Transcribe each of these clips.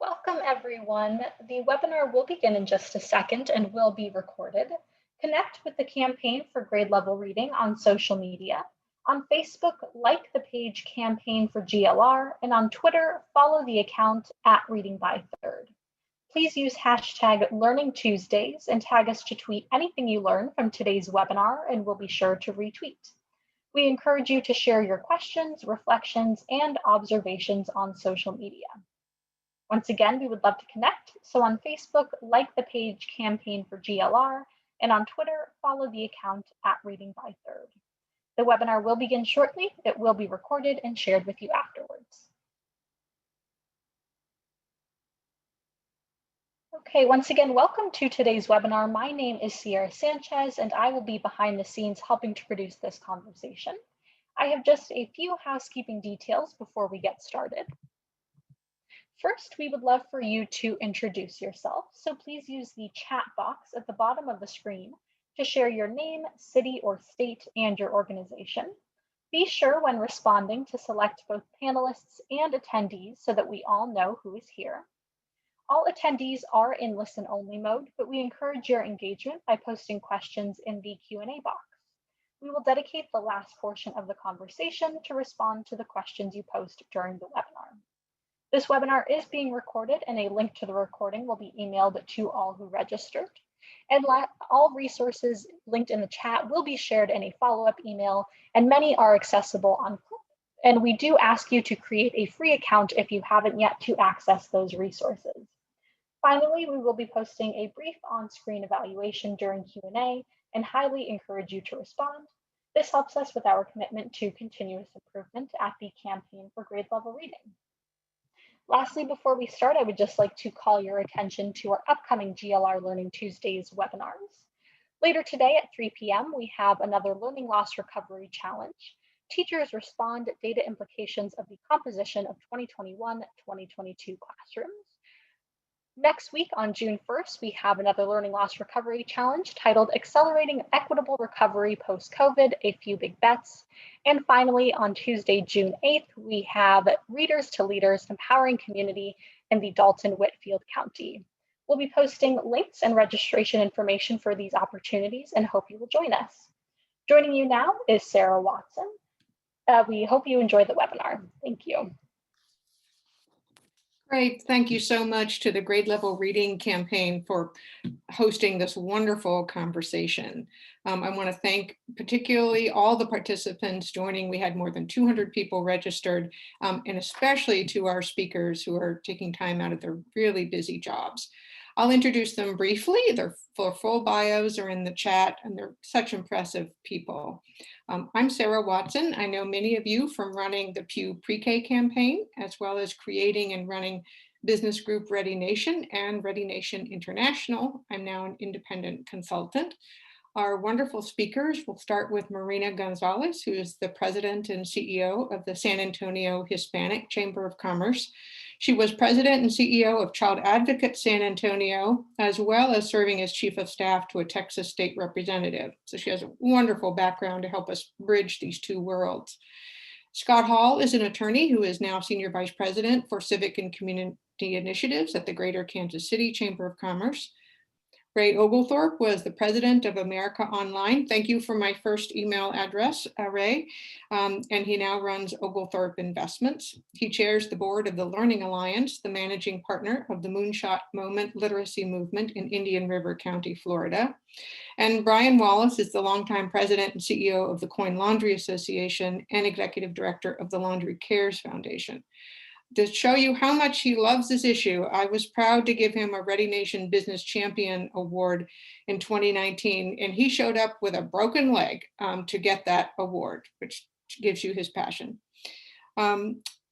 Welcome, everyone. The webinar will begin in just a second and will be recorded. Connect with the campaign for grade level reading on social media. On Facebook, like the page Campaign for GLR, and on Twitter, follow the account at Reading by Third. Please use hashtag Learning Tuesdays and tag us to tweet anything you learn from today's webinar, and we'll be sure to retweet. We encourage you to share your questions, reflections, and observations on social media. Once again, we would love to connect. So on Facebook, like the page Campaign for GLR, and on Twitter, follow the account at Reading by Third. The webinar will begin shortly. It will be recorded and shared with you afterwards. Okay, once again, welcome to today's webinar. My name is Sara Sanchez, and I will be behind the scenes helping to produce this conversation. I have just a few housekeeping details before we get started. First, we would love for you to introduce yourself, so please use the chat box at the bottom of the screen to share your name, city or state, and your organization. Be sure when responding to select both panelists and attendees so that we all know who is here. All attendees are in listen-only mode, but we encourage your engagement by posting questions in the Q&A box. We will dedicate the last portion of the conversation to respond to the questions you post during the webinar. This webinar is being recorded, and a link to the recording will be emailed to all who registered. And all resources linked in the chat will be shared in a follow-up email, and many are accessible on Clip. And we do ask you to create a free account if you haven't yet to access those resources. Finally, we will be posting a brief on-screen evaluation during Q&A and highly encourage you to respond. This helps us with our commitment to continuous improvement at the Campaign for Grade Level Reading. Lastly, before we start, I would just like to call your attention to our upcoming GLR Learning Tuesdays webinars. Later today at 3 p.m., we have another Learning Loss Recovery Challenge. Teachers respond data implications of the composition of 2021-2022 classrooms. Next week on June 1st, we have another Learning Loss Recovery Challenge titled Accelerating Equitable Recovery Post-COVID, A Few Big Bets. And finally, on Tuesday, June 8th, we have Readers to Leaders, Empowering Community in the Dalton-Whitfield County. We'll be posting links and registration information for these opportunities and hope you will join us. Joining you now is Sara Watson. We hope you enjoy the webinar. Thank you. Great. Thank you so much to the Grade Level Reading Campaign for hosting this wonderful conversation. I want to thank particularly all the participants joining. We had more than 200 people registered, and especially to our speakers who are taking time out of their really busy jobs. I'll introduce them briefly. Their full bios are in the chat, and they're such impressive people. I'm Sara Watson. I know many of you from running the Pew Pre-K campaign, as well as creating and running business group Ready Nation and Ready Nation International. I'm now an independent consultant. Our wonderful speakers will start with Marina Gonzales, who is the president and CEO of the San Antonio Hispanic Chamber of Commerce. She was president and CEO of Child Advocate San Antonio, as well as serving as chief of staff to a Texas state representative. So she has a wonderful background to help us bridge these two worlds. Scott Hall is an attorney who is now senior vice president for civic and community initiatives at the Greater Kansas City Chamber of Commerce. Ray Oglethorpe was the president of America Online. Thank you for my first email address, Ray. And he now runs Oglethorpe Investments. He chairs the board of the Learning Alliance, the managing partner of the Moonshot Moment Literacy Movement in Indian River County, Florida. And Brian Wallace is the longtime president and CEO of the Coin Laundry Association and executive director of the Laundry Cares Foundation. To show you how much he loves this issue, I was proud to give him a Ready Nation Business Champion Award in 2019, and he showed up with a broken leg to get that award, which gives you his passion.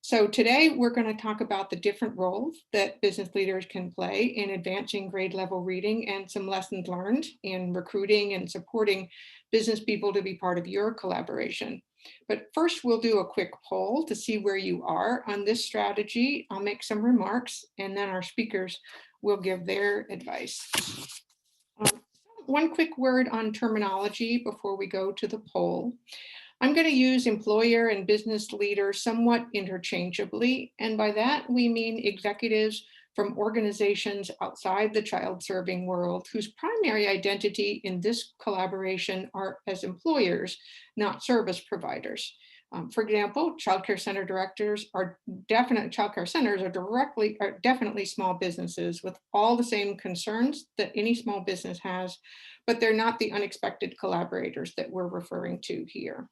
So today we're going to talk about the different roles that business leaders can play in advancing grade level reading and some lessons learned in recruiting and supporting business people to be part of your collaboration. But first, we'll do a quick poll to see where you are on this strategy. I'll make some remarks, and then our speakers will give their advice. One quick word on terminology before we go to the poll. I'm going to use employer and business leader somewhat interchangeably, and by that we mean executives from organizations outside the child serving world whose primary identity in this collaboration are as employers, not service providers. For example, childcare center directors are childcare centers are definitely small businesses with all the same concerns that any small business has, but they're not the unexpected collaborators that we're referring to here.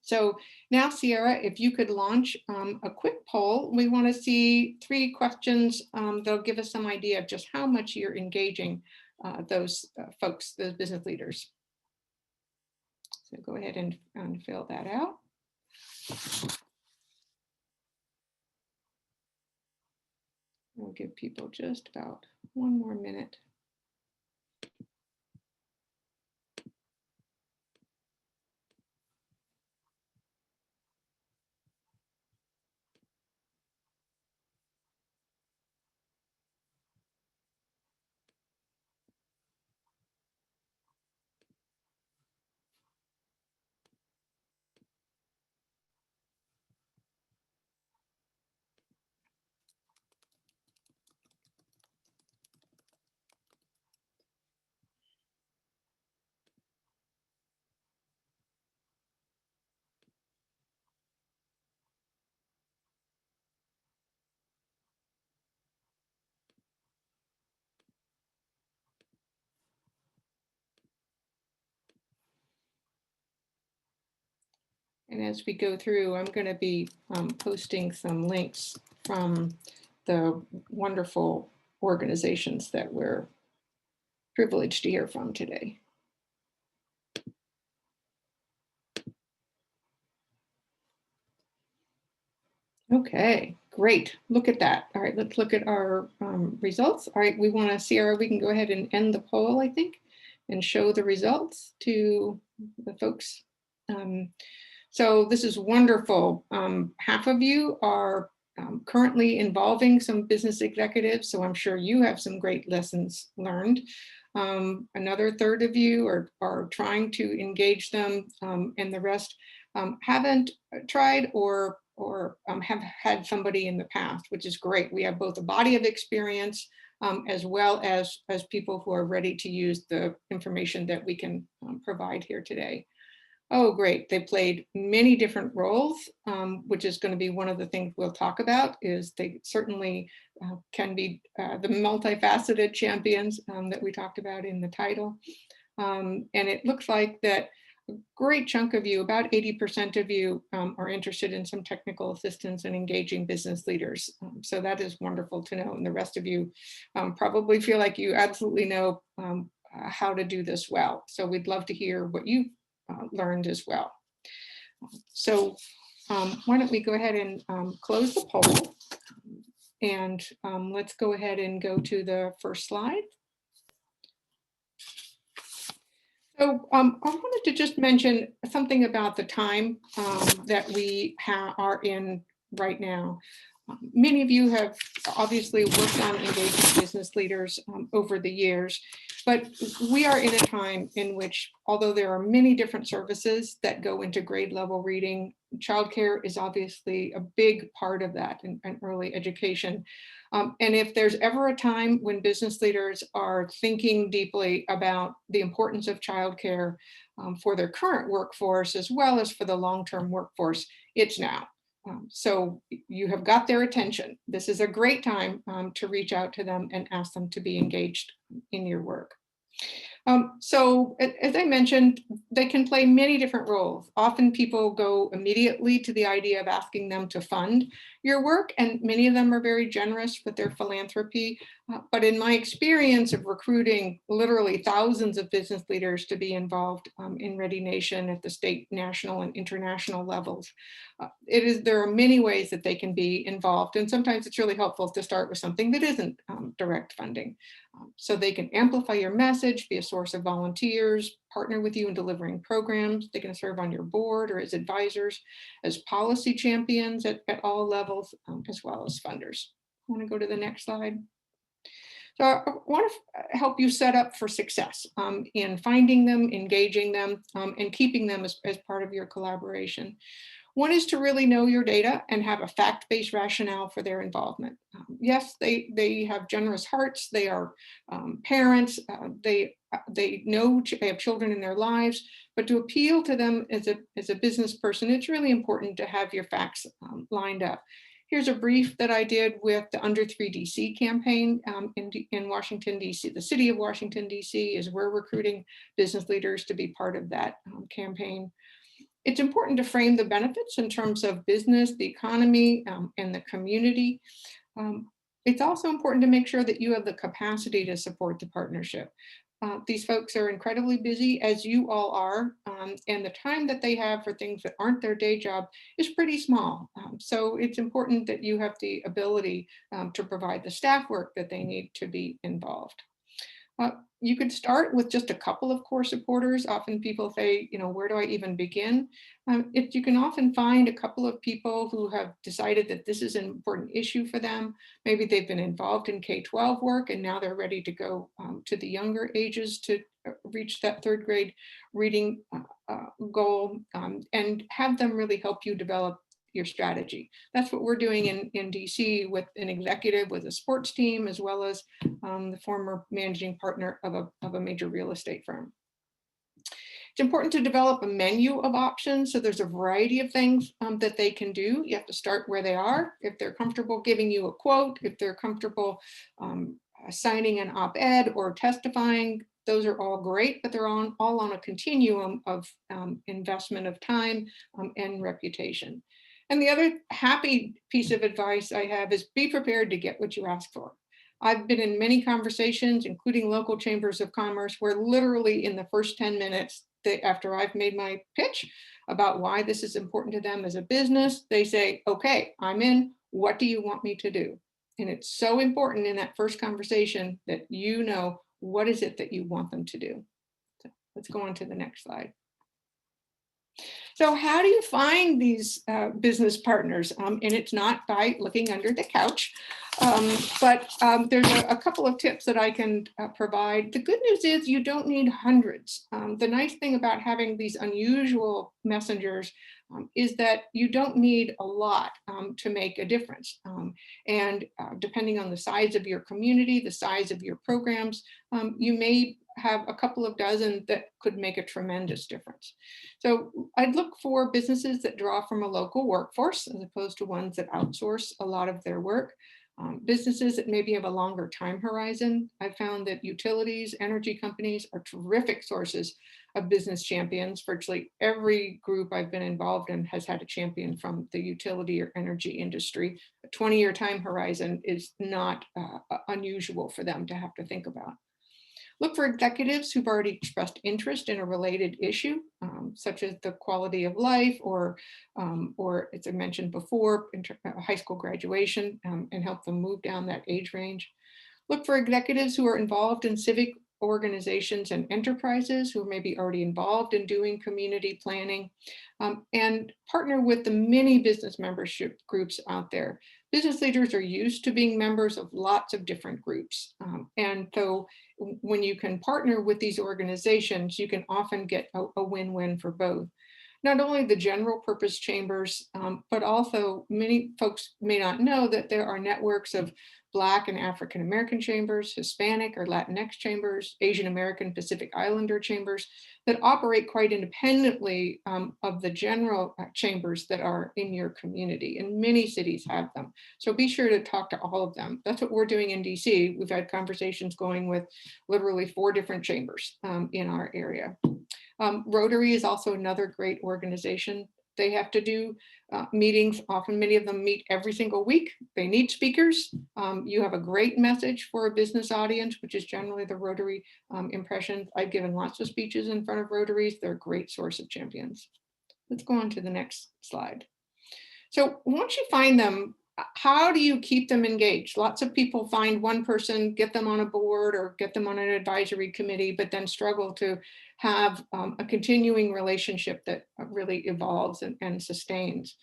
So now, Sara, if you could launch a quick poll. We want to see 3 questions that'll give us some idea of just how much you're engaging those folks, those business leaders. So go ahead and fill that out. We'll give people just about 1 more minute. And as we go through, I'm going to be posting some links from the wonderful organizations that we're privileged to hear from today. Okay, great. Look at that. All right, let's look at our results. All right, we want to, Sara, we can go ahead and end the poll, I think, and show the results to the folks. So this is wonderful. Half of you are currently involving some business executives, so I'm sure you have some great lessons learned. Another third of you are trying to engage them, and the rest haven't tried or have had somebody in the past, which is great. We have both a body of experience as well as people who are ready to use the information that we can provide here today. Oh, great. They played many different roles, which is going to be one of the things we'll talk about. Is they certainly can be the multifaceted champions that we talked about in the title. And it looks like that a great chunk of you, about 80% of you, are interested in some technical assistance and engaging business leaders. So that is wonderful to know. And the rest of you probably feel like you absolutely know how to do this well. So we'd love to hear what you learned as well. So why don't we go ahead and close the poll, and let's go ahead and go to the first slide. So I wanted to just mention something about the time that we are in right now. Many of you have obviously worked on engaging business leaders over the years, but we are in a time in which, although there are many different services that go into grade level reading, childcare is obviously a big part of that in early education. And if there's ever a time when business leaders are thinking deeply about the importance of childcare for their current workforce as well as for the long-term workforce, it's now. So you have got their attention. This is a great time to reach out to them and ask them to be engaged in your work. So as I mentioned, they can play many different roles. Often people go immediately to the idea of asking them to fund your work, and many of them are very generous with their philanthropy. But in my experience of recruiting literally thousands of business leaders to be involved in Ready Nation at the state, national, and international levels, there are many ways that they can be involved. And sometimes it's really helpful to start with something that isn't direct funding. So they can amplify your message, be a source of volunteers, partner with you in delivering programs. They can serve on your board or as advisors, as policy champions at all levels, as well as funders. I want to go to the next slide. So I want to help you set up for success in finding them, engaging them, and keeping them as part of your collaboration. One is to really know your data and have a fact-based rationale for their involvement. Yes, they have generous hearts. They are parents. They know they have children in their lives. But to appeal to them as a business person, it's really important to have your facts lined up. Here's a brief that I did with the Under 3 DC campaign in Washington, DC. The city of Washington, DC is we're recruiting business leaders to be part of that campaign. It's important to frame the benefits in terms of business, the economy, and the community. It's also important to make sure that you have the capacity to support the partnership. These folks are incredibly busy, as you all are, and the time that they have for things that aren't their day job is pretty small. So it's important that you have the ability to provide the staff work that they need to be involved. You could start with just a couple of core supporters. Often people say, where do I even begin? You can often find a couple of people who have decided that this is an important issue for them. Maybe they've been involved in K-12 work and now they're ready to go to the younger ages to reach that third grade reading goal, and have them really help you develop your strategy. That's what we're doing in DC with an executive with a sports team, as well as the former managing partner of a major real estate firm. It's important to develop a menu of options. So there's a variety of things that they can do. You have to start where they are. If they're comfortable giving you a quote, if they're comfortable signing an op-ed or testifying, those are all great, but they're all on a continuum of investment of time and reputation. And the other happy piece of advice I have is be prepared to get what you ask for. I've been in many conversations, including local chambers of commerce, where literally in the first 10 minutes after I've made my pitch about why this is important to them as a business, they say, okay, I'm in, what do you want me to do? And it's so important in that first conversation that you know what is it that you want them to do. So let's go on to the next slide. So how do you find these business partners? And it's not by looking under the couch, but there's a couple of tips that I can provide. The good news is you don't need hundreds. The nice thing about having these unusual messengers is that you don't need a lot to make a difference. And depending on the size of your community, the size of your programs, you may have a couple of dozen that could make a tremendous difference. So I'd look for businesses that draw from a local workforce as opposed to ones that outsource a lot of their work. Businesses that maybe have a longer time horizon. I found that utilities, energy companies are terrific sources of business champions. Virtually every group I've been involved in has had a champion from the utility or energy industry. A 20-year time horizon is not unusual for them to have to think about. Look for executives who've already expressed interest in a related issue, such as the quality of life or as I mentioned before, high school graduation, and help them move down that age range. Look for executives who are involved in civic organizations and enterprises who may be already involved in doing community planning, and partner with the many business membership groups out there. Business leaders are used to being members of lots of different groups. And so when you can partner with these organizations, you can often get a win-win for both. Not only the general purpose chambers, but also many folks may not know that there are networks of Black and African American chambers, Hispanic or Latinx chambers, Asian American Pacific Islander chambers that operate quite independently of the general chambers that are in your community. And many cities have them. So be sure to talk to all of them. That's what we're doing in DC. We've had conversations going with literally 4 different chambers in our area. Rotary is also another great organization. They have to do meetings. Often many of them meet every single week. They need speakers. You have a great message for a business audience, which is generally the Rotary impression. I've given lots of speeches in front of Rotaries. They're a great source of champions. Let's go on to the next slide. So once you find them, how do you keep them engaged? Lots of people find one person, get them on a board or get them on an advisory committee, but then struggle to have a continuing relationship that really evolves and sustains.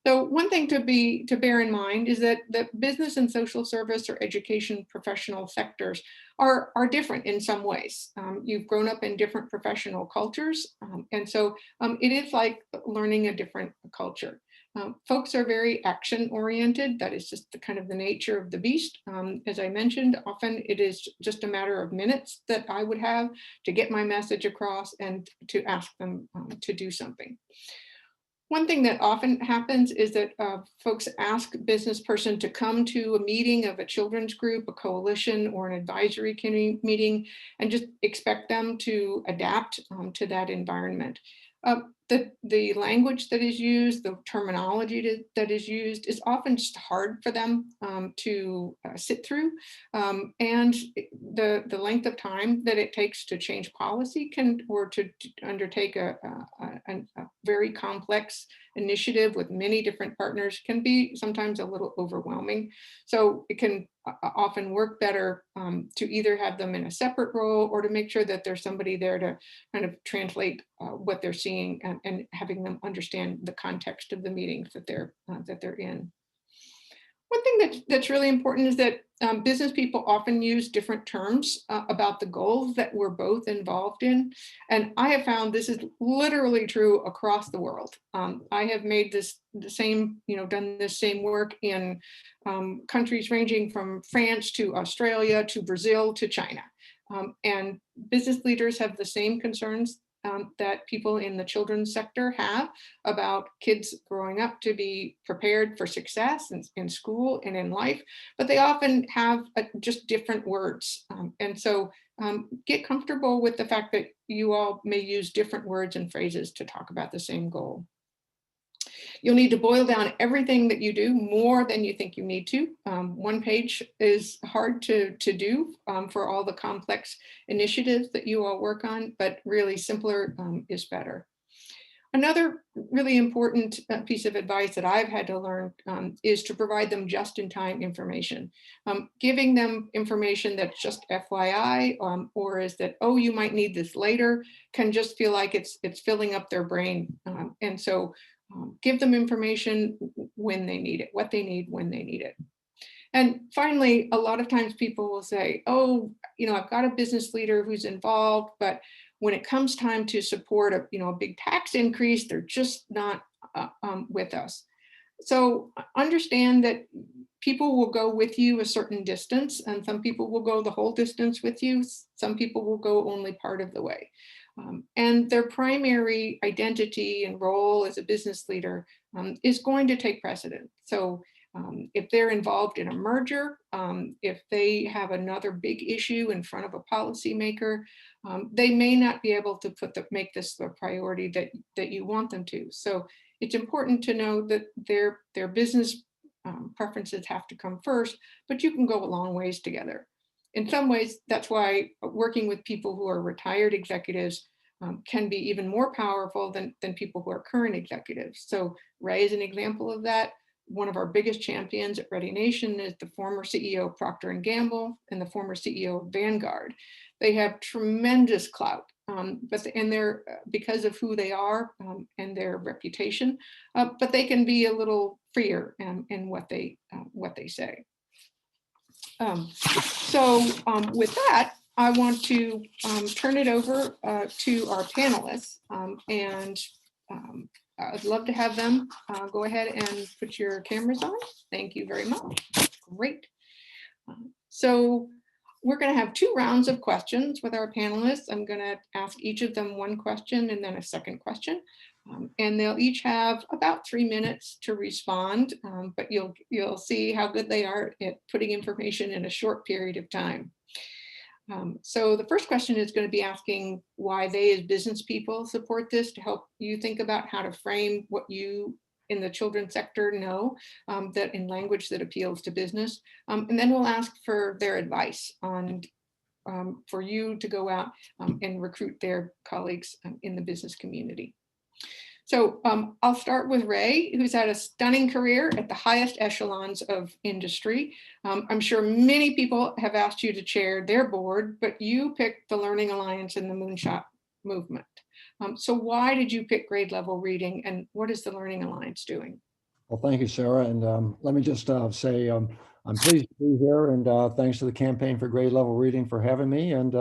So one thing to bear in mind is that the business and social service or education professional sectors are different in some ways. You've grown up in different professional cultures, and so it is like learning a different culture. Folks are very action oriented. That is just the kind of the nature of the beast. As I mentioned, often it is just a matter of minutes that I would have to get my message across and to ask them to do something. One thing that often happens is that folks ask a business person to come to a meeting of a children's group, a coalition, or an advisory committee meeting, and just expect them to adapt to that environment. The language that is used, the terminology that is used is often just hard for them to sit through. And the length of time that it takes to change policy or to undertake a very complex initiative with many different partners can be sometimes a little overwhelming. So it can often work better to either have them in a separate role or to make sure that there's somebody there to kind of translate what they're seeing and having them understand the context of the meetings that they're in. One thing that's really important is that business people often use different terms about the goals that we're both involved in. And I have found this is literally true across the world. I have made done this same work in countries ranging from France to Australia to Brazil to China. And business leaders have the same concerns that people in the children's sector have about kids growing up to be prepared for success in school and in life, but they often have just different words. And so get comfortable with the fact that you all may use different words and phrases to talk about the same goal. You'll need to boil down everything that you do more than you think you need to. One page is hard to do for all the complex initiatives that you all work on, but really simpler is better. Another really important piece of advice that I've had to learn is to provide them just-in-time information. Giving them information that's just FYI, or is that, oh, you might need this later, can just feel like it's filling up their brain. And so give them information when they need it, what they need when they need it. And finally, a lot of times people will say, oh, I've got a business leader who's involved, but when it comes time to support a big tax increase, they're just not with us. So understand that people will go with you a certain distance, and some people will go the whole distance with you. Some people will go only part of the way. And their primary identity and role as a business leader is going to take precedent. So if they're involved in a merger, if they have another big issue in front of a policymaker, they may not be able to make this the priority that you want them to. So it's important to know that their business preferences have to come first, but you can go a long ways together. In some ways, that's why working with people who are retired executives can be even more powerful than people who are current executives. So Ray is an example of that. One of our biggest champions at Ready Nation is the former CEO of Procter & Gamble and the former CEO of Vanguard. They have tremendous clout, and they're because of who they are and their reputation, but they can be a little freer in what they say. So with that, I want to turn it over to our panelists, and I'd love to have them go ahead and put your cameras on. Thank you very much. Great. So we're going to have 2 rounds of questions with our panelists. I'm going to ask each of them one question and then a second question. And they'll each have about 3 minutes to respond, but you'll see how good they are at putting information in a short period of time. So the first question is going to be asking why they as business people support this, to help you think about how to frame what you in the children's sector know that in language that appeals to business. And then we'll ask for their advice on for you to go out and recruit their colleagues in the business community. So I'll start with Ray, who's had a stunning career at the highest echelons of industry. I'm sure many people have asked you to chair their board, but you picked the Learning Alliance and the Moonshot movement. So why did you pick grade level reading, and what is the Learning Alliance doing? Well, thank you, Sarah. And let me just say I'm pleased to be here, and thanks to the Campaign for Grade Level Reading for having me. And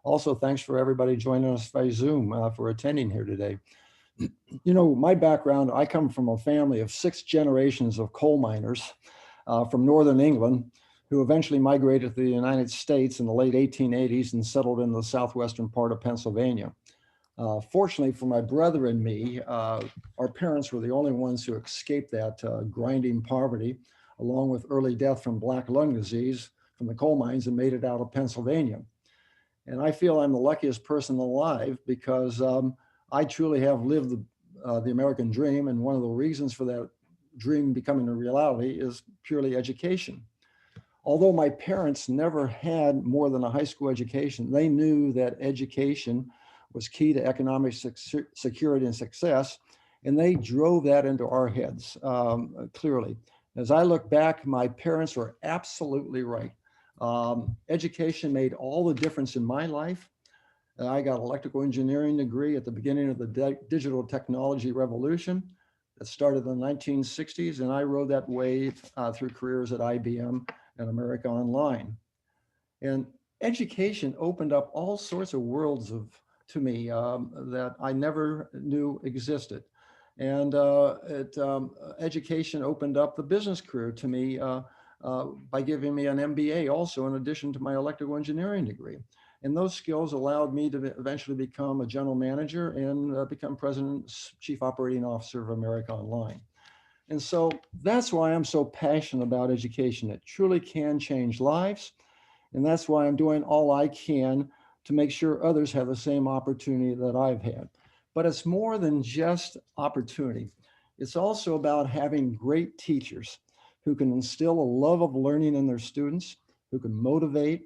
also thanks for everybody joining us by Zoom for attending here today. You know, my background, I come from a family of 6 generations of coal miners from Northern England who eventually migrated to the United States in the late 1880s and settled in the southwestern part of Pennsylvania. Fortunately for my brother and me, our parents were the only ones who escaped that grinding poverty, along with early death from black lung disease from the coal mines, and made it out of Pennsylvania. And I feel I'm the luckiest person alive because I truly have lived the American dream. And one of the reasons for that dream becoming a reality is purely education. Although my parents never had more than a high school education, they knew that education was key to economic security and success, and they drove that into our heads clearly. As I look back, my parents were absolutely right. Education made all the difference in my life. I got an electrical engineering degree at the beginning of the digital technology revolution that started in the 1960s, and I rode that wave through careers at IBM and America Online. And education opened up all sorts of worlds to me that I never knew existed. And education opened up the business career to me by giving me an MBA also in addition to my electrical engineering degree. And those skills allowed me to eventually become a general manager and become president, chief operating officer of America Online. And so that's why I'm so passionate about education. It truly can change lives. And that's why I'm doing all I can to make sure others have the same opportunity that I've had. But it's more than just opportunity. It's also about having great teachers who can instill a love of learning in their students, who can motivate,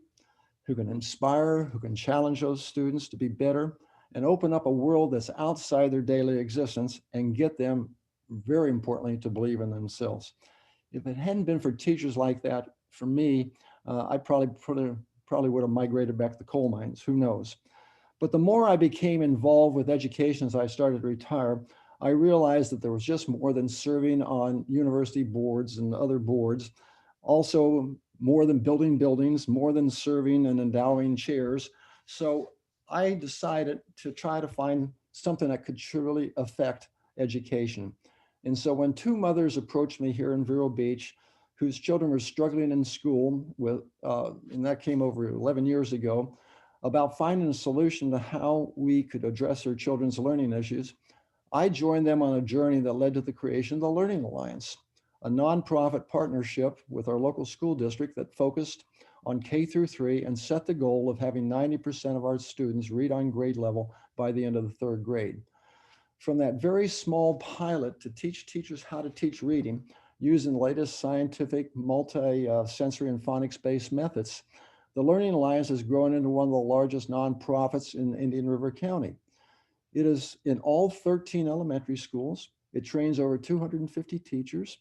who can inspire, who can challenge those students to be better and open up a world that's outside their daily existence and get them, very importantly, to believe in themselves. If it hadn't been for teachers like that, for me, I probably would have migrated back to the coal mines, who knows. But the more I became involved with education as I started to retire, I realized that there was just more than serving on university boards and other boards. Also, more than building buildings, more than serving and endowing chairs. So I decided to try to find something that could truly affect education. And so when 2 mothers approached me here in Vero Beach, whose children were struggling in school with, and that came over 11 years ago, about finding a solution to how we could address their children's learning issues, I joined them on a journey that led to the creation of the Learning Alliance, a nonprofit partnership with our local school district that focused on K through 3 and set the goal of having 90% of our students read on grade level by the end of the 3rd grade. From that very small pilot to teach teachers how to teach reading using the latest scientific multi-sensory and phonics-based methods, the Learning Alliance has grown into one of the largest nonprofits in Indian River County. It is in all 13 elementary schools. It trains over 250 teachers.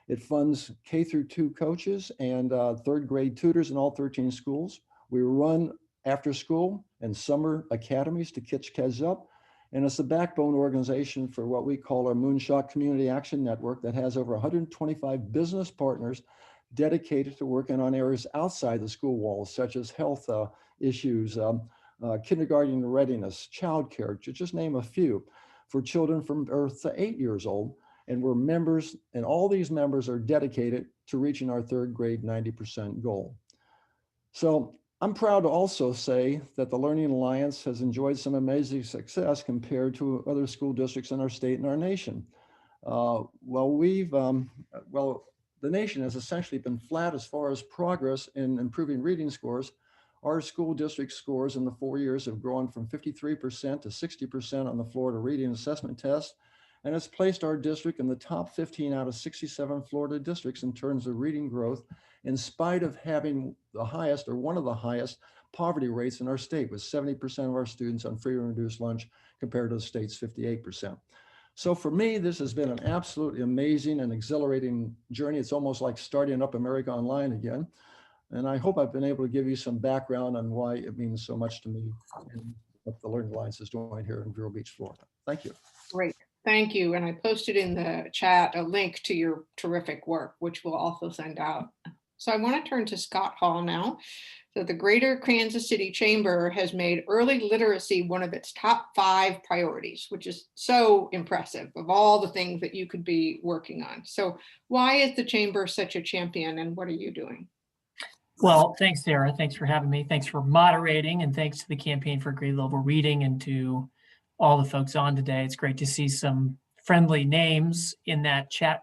It funds K through 2 coaches and 3rd grade tutors in all 13 schools. We run after school and summer academies to catch kids up. And it's the backbone organization for what we call our Moonshot Community Action Network that has over 125 business partners dedicated to working on areas outside the school walls, such as health issues, kindergarten readiness, childcare, to just name a few, for children from birth to 8 years old. And we're members, and all these members are dedicated to reaching our 3rd grade 90% goal. So I'm proud to also say that the Learning Alliance has enjoyed some amazing success compared to other school districts in our state and our nation. The nation has essentially been flat as far as progress in improving reading scores. Our school district scores in the 4 years have grown from 53% to 60% on the Florida Reading Assessment Test, and it's placed our district in the top 15 out of 67 Florida districts in terms of reading growth, in spite of having the highest or one of the highest poverty rates in our state, with 70% of our students on free and reduced lunch compared to the state's 58%. So for me, this has been an absolutely amazing and exhilarating journey. It's almost like starting up America Online again. And I hope I've been able to give you some background on why it means so much to me and what the Learning Alliance is doing here in Vero Beach, Florida. Thank you. Great. Thank you. And I posted in the chat a link to your terrific work, which we'll also send out. So I want to turn to Scott Hall now. So the Greater Kansas City Chamber has made early literacy one of its top 5 priorities, which is so impressive of all the things that you could be working on. So why is the Chamber such a champion, and what are you doing? Well, thanks, Sarah. Thanks for having me. Thanks for moderating, and thanks to the Campaign for Grade Level Reading and to all the folks on today. It's great to see some friendly names in that chat.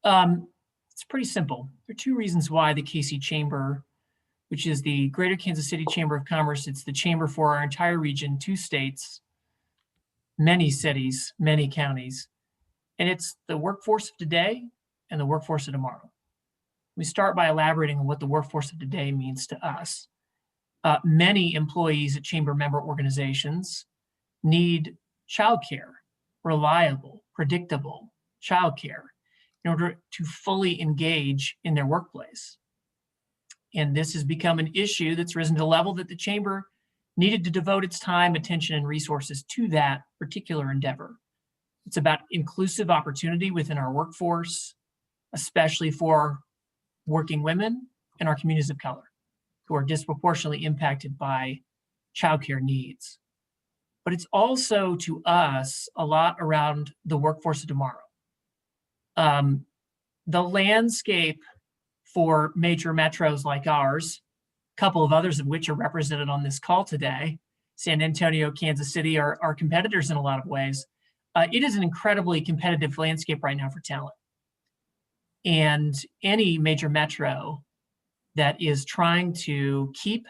It's pretty simple. There are 2 reasons why the KC Chamber, which is the Greater Kansas City Chamber of Commerce, it's the chamber for our entire region, 2 states, many cities, many counties, and it's the workforce of today and the workforce of tomorrow. We start by elaborating on what the workforce of today means to us. Many employees at chamber member organizations need childcare, reliable, predictable childcare in order to fully engage in their workplace. And this has become an issue that's risen to the level that the chamber needed to devote its time, attention, and resources to that particular endeavor. It's about inclusive opportunity within our workforce, especially for working women and our communities of color who are disproportionately impacted by childcare needs. But it's also, to us, a lot around the workforce of tomorrow. The landscape for major metros like ours, a couple of others of which are represented on this call today, San Antonio, Kansas City, are competitors in a lot of ways. It is an incredibly competitive landscape right now for talent. And any major metro that is trying to keep,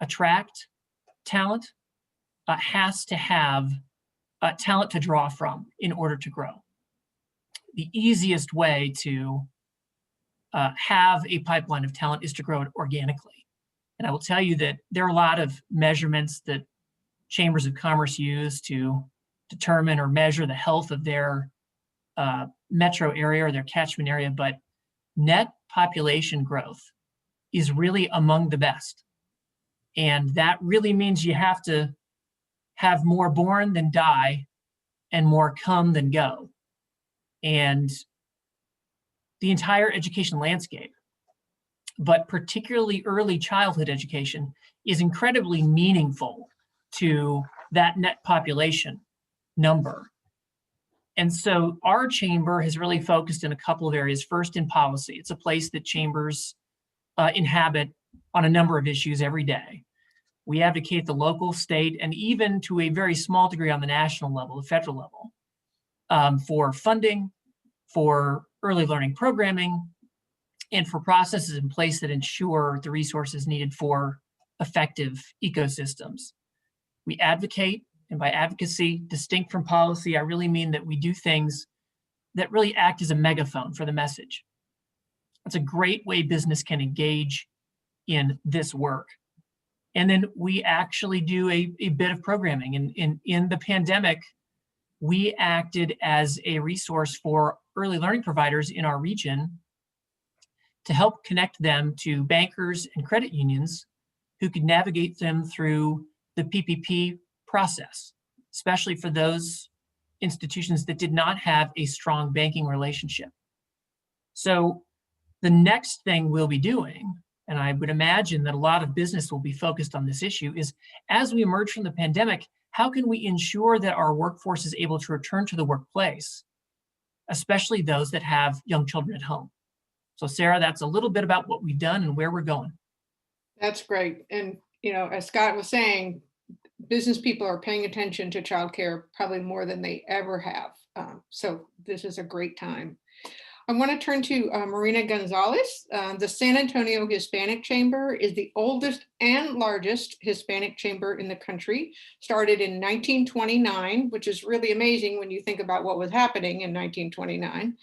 attract talent has to have talent to draw from in order to grow. The easiest way to have a pipeline of talent is to grow it organically. And I will tell you that there are a lot of measurements that chambers of commerce use to determine or measure the health of their metro area or their catchment area, but net population growth is really among the best. And that really means you have to have more born than die and more come than go. And the entire education landscape, but particularly early childhood education, is incredibly meaningful to that net population number. And so our chamber has really focused in a couple of areas. First, in policy. It's a place that chambers inhabit on a number of issues every day. We advocate the local, state, and even to a very small degree on the national level, the federal level, for funding, for early learning programming, and for processes in place that ensure the resources needed for effective ecosystems. We advocate, and by advocacy, distinct from policy, I really mean that we do things that really act as a megaphone for the message. It's a great way business can engage in this work. And then we actually do a bit of programming. In the pandemic, we acted as a resource for early learning providers in our region to help connect them to bankers and credit unions who could navigate them through the PPP process, especially for those institutions that did not have a strong banking relationship. So the next thing we'll be doing, and I would imagine that a lot of business will be focused on this issue, is as we emerge from the pandemic, how can we ensure that our workforce is able to return to the workplace, especially those that have young children at home? So Sarah, that's a little bit about what we've done and where we're going. That's great. And, you know, as Scott was saying, business people are paying attention to childcare probably more than they ever have. So this is a great time. I want to turn to Marina Gonzales. The San Antonio Hispanic Chamber is the oldest and largest Hispanic chamber in the country, started in 1929, which is really amazing when you think about what was happening in 1929.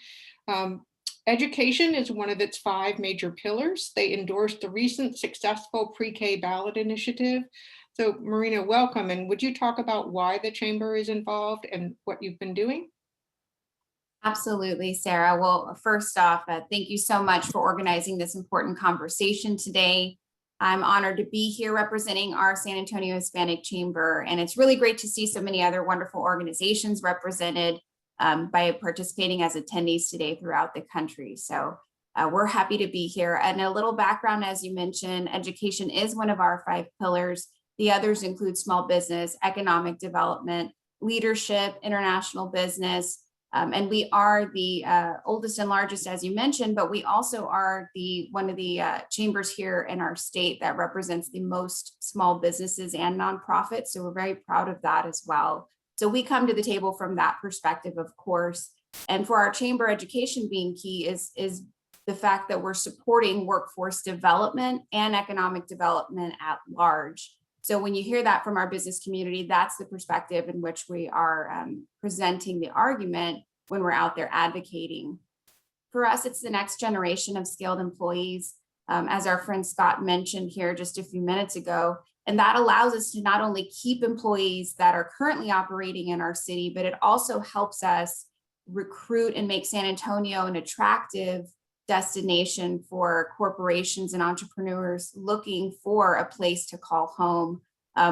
Education is one of its 5 major pillars. They endorsed the recent successful pre-K ballot initiative. So Marina, welcome. And would you talk about why the chamber is involved and what you've been doing? Absolutely, Sarah. Well, first off, thank you so much for organizing this important conversation today. I'm honored to be here representing our San Antonio Hispanic Chamber, and it's really great to see so many other wonderful organizations represented by participating as attendees today throughout the country. So we're happy to be here. And a little background, as you mentioned, education is one of our 5 pillars. The others include small business, economic development, leadership, international business, and we are the oldest and largest, as you mentioned, but we also are one of the chambers here in our state that represents the most small businesses and nonprofits. So we're very proud of that as well. So we come to the table from that perspective, of course. And for our chamber, education being key is the fact that we're supporting workforce development and economic development at large. So when you hear that from our business community, that's the perspective in which we are presenting the argument when we're out there advocating. For us, it's the next generation of skilled employees, as our friend Scott mentioned here just a few minutes ago. And that allows us to not only keep employees that are currently operating in our city, but it also helps us recruit and make San Antonio an attractive destination for corporations and entrepreneurs looking for a place to call home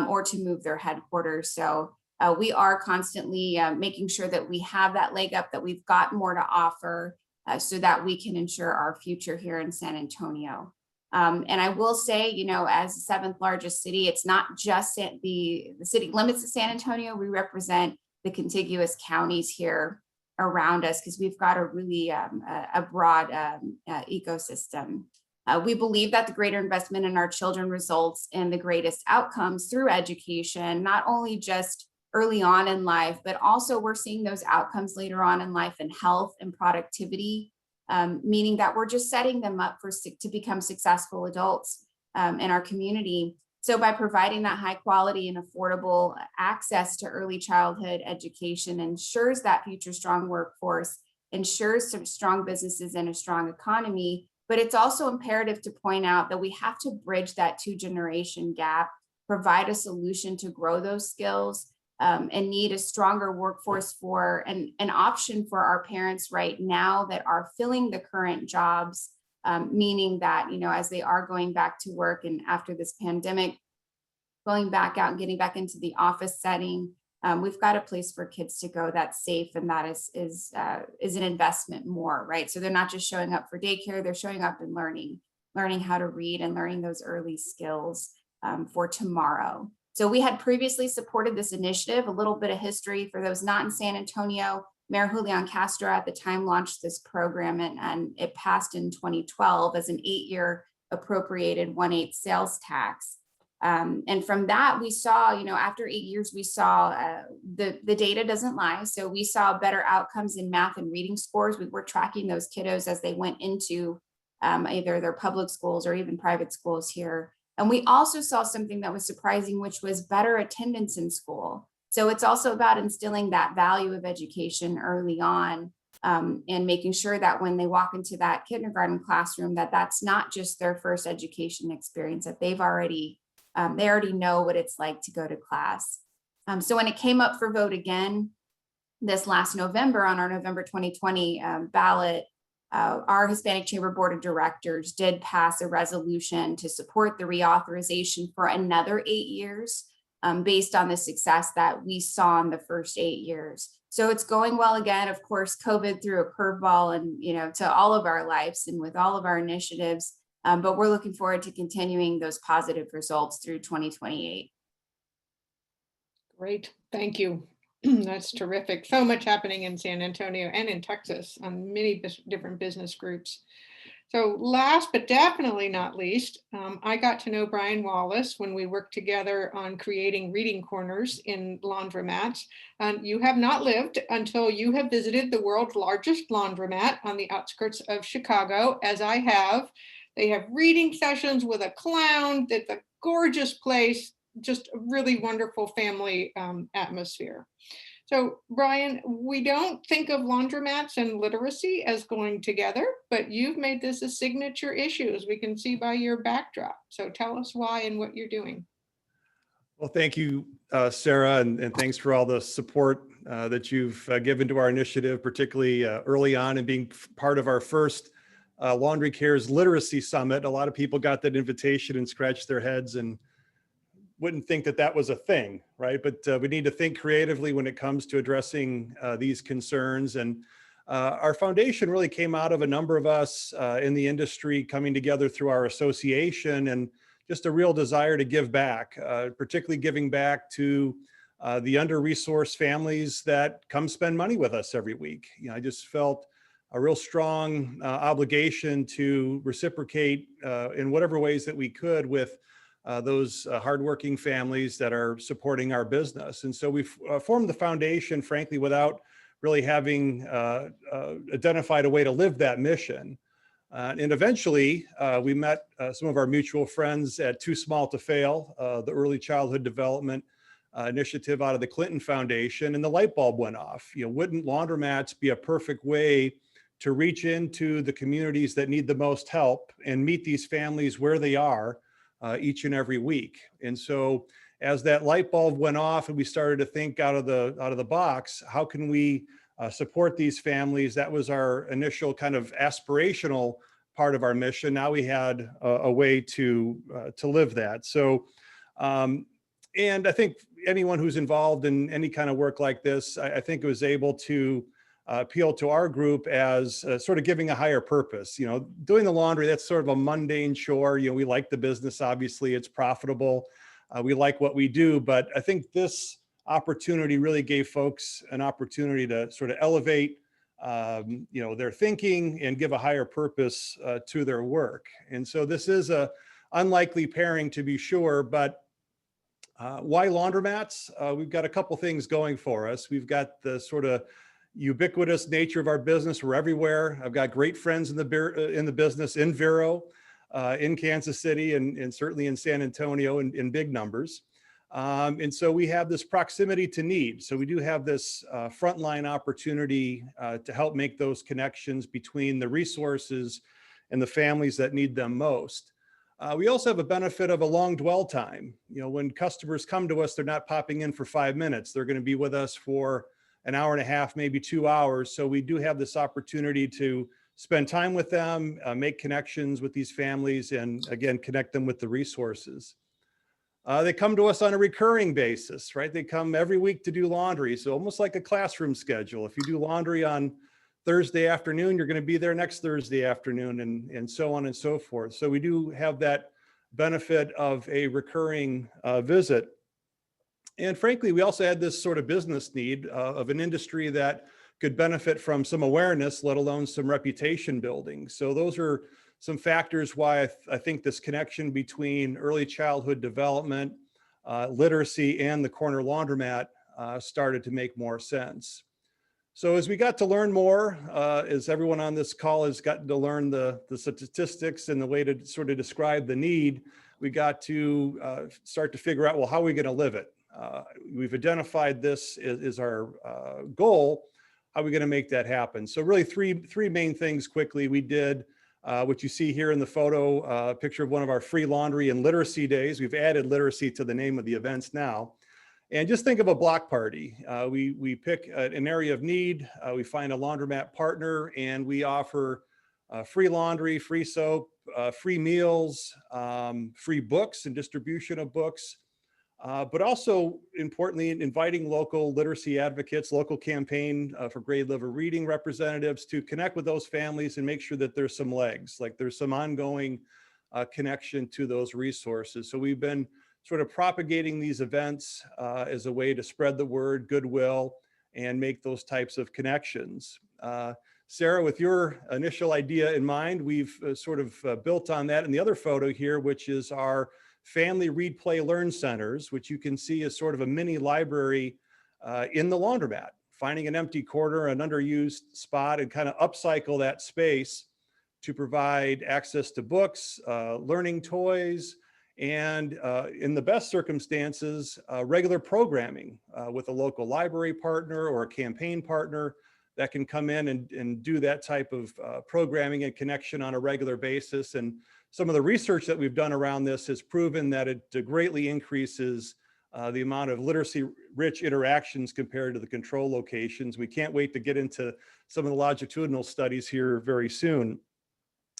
or to move their headquarters. So we are constantly making sure that we have that leg up, that we've got more to offer so that we can ensure our future here in San Antonio. And I will say, you know, as the 7th largest city, it's not just the city limits of San Antonio. We represent the contiguous counties here around us because we've got a really a broad ecosystem. We believe that the greater investment in our children results in the greatest outcomes through education, not only just early on in life, but also we're seeing those outcomes later on in life in health and productivity, meaning that we're just setting them up to become successful adults in our community. So by providing that high quality and affordable access to early childhood education ensures that future strong workforce, ensures some strong businesses and a strong economy. But it's also imperative to point out that we have to bridge that 2-generation gap, provide a solution to grow those skills, and need a stronger workforce for an option for our parents right now that are filling the current jobs. Meaning that, you know, as they are going back to work and after this pandemic, going back out and getting back into the office setting, we've got a place for kids to go that's safe, and that is an investment more, right? So they're not just showing up for daycare, they're showing up and learning how to read and learning those early skills for tomorrow. So we had previously supported this initiative. A little bit of history for those not in San Antonio. Mayor Julian Castro at the time launched this program, and it passed in 2012 as an 8-year appropriated 1/8 sales tax. And from that, we saw, you know, after 8 years, we saw the data doesn't lie. So we saw better outcomes in math and reading scores. We were tracking those kiddos as they went into either their public schools or even private schools here. And we also saw something that was surprising, which was better attendance in school. So it's also about instilling that value of education early on and making sure that when they walk into that kindergarten classroom, that that's not just their first education experience, that they already know what it's like to go to class. So when it came up for vote again this last November on our November 2020 ballot, our Hispanic Chamber Board of Directors did pass a resolution to support the reauthorization for another 8 years based on the success that we saw in the first 8 years. So it's going well again. Of course, COVID threw a curveball and, you know, to all of our lives and with all of our initiatives, but we're looking forward to continuing those positive results through 2028. Great, thank you. That's terrific. So much happening in San Antonio and in Texas on many different business groups. So last but definitely not least, I got to know Brian Wallace when we worked together on creating reading corners in laundromats. You have not lived until you have visited the world's largest laundromat on the outskirts of Chicago, as I have. They have reading sessions with a clown. It's a gorgeous place, just a really wonderful family atmosphere. So Brian, we don't think of laundromats and literacy as going together, but you've made this a signature issue, as we can see by your backdrop. So tell us why and what you're doing. Well, thank you, Sarah, and thanks for all the support that you've given to our initiative, particularly early on and being part of our first Laundry Care's Literacy Summit. A lot of people got that invitation and scratched their heads and wouldn't think that that was a thing, right? But we need to think creatively when it comes to addressing these concerns. And our foundation really came out of a number of us in the industry coming together through our association and just a real desire to give back, particularly giving back to the under-resourced families that come spend money with us every week. You know, I just felt a real strong obligation to reciprocate in whatever ways that we could with those hardworking families that are supporting our business. And so we've formed the foundation, frankly, without really having identified a way to live that mission. And eventually we met some of our mutual friends at Too Small to Fail, the early childhood development initiative out of the Clinton Foundation, and the light bulb went off. You know, wouldn't laundromats be a perfect way to reach into the communities that need the most help and meet these families where they are each and every week? And so as that light bulb went off and we started to think out of the box, how can we support these families? That was our initial kind of aspirational part of our mission. Now we had a way to live that. So, and I think anyone who's involved in any kind of work like this, I think it was able to appeal to our group as sort of giving a higher purpose. You know, doing the laundry, that's sort of a mundane chore. You know, we like the business, obviously, it's profitable. We like what we do, but I think this opportunity really gave folks an opportunity to sort of elevate, you know, their thinking and give a higher purpose to their work. And so this is a unlikely pairing, to be sure, but why laundromats? We've got a couple things going for us. We've got the sort of ubiquitous nature of our business. We're everywhere. I've got great friends in the business in Vero, in Kansas City, and certainly in San Antonio in big numbers. And so we have this proximity to need. So we do have this frontline opportunity to help make those connections between the resources and the families that need them most. We also have a benefit of a long dwell time. You know, when customers come to us, they're not popping in for 5 minutes. They're going to be with us for an hour and a half, maybe 2 hours. So we do have this opportunity to spend time with them, make connections with these families, and again, connect them with the resources. They come to us on a recurring basis, right? They come every week to do laundry. So almost like a classroom schedule. If you do laundry on Thursday afternoon, you're going to be there next Thursday afternoon, and so on and so forth. So we do have that benefit of a recurring visit. And frankly, we also had this sort of business need of an industry that could benefit from some awareness, let alone some reputation building. So those are some factors why I think this connection between early childhood development, literacy, and the corner laundromat started to make more sense. So as we got to learn more, as everyone on this call has gotten to learn the statistics and the way to sort of describe the need, we got to start to figure out, well, how are we going to live it? We've identified this as our goal. How are we going to make that happen? So really three main things quickly. We did what you see here in the photo, a picture of one of our free laundry and literacy days. We've added literacy to the name of the events now. And just think of a block party. We pick an area of need, we find a laundromat partner, and we offer free laundry, free soap, free meals, free books and distribution of books, but also importantly, inviting local literacy advocates, local campaign for grade level reading representatives to connect with those families and make sure that there's some legs, like there's some ongoing connection to those resources. So we've been sort of propagating these events as a way to spread the word, goodwill, and make those types of connections. Sara, with your initial idea in mind, we've sort of built on that in the other photo here, which is our Family Read, Play, Learn Centers, which you can see as sort of a mini library in the laundromat, finding an empty corner, an underused spot, and kind of upcycle that space to provide access to books, learning toys, and in the best circumstances, regular programming with a local library partner or a campaign partner that can come in and do that type of programming and connection on a regular basis. And some of the research that we've done around this has proven that it greatly increases the amount of literacy-rich interactions compared to the control locations. We can't wait to get into some of the longitudinal studies here very soon.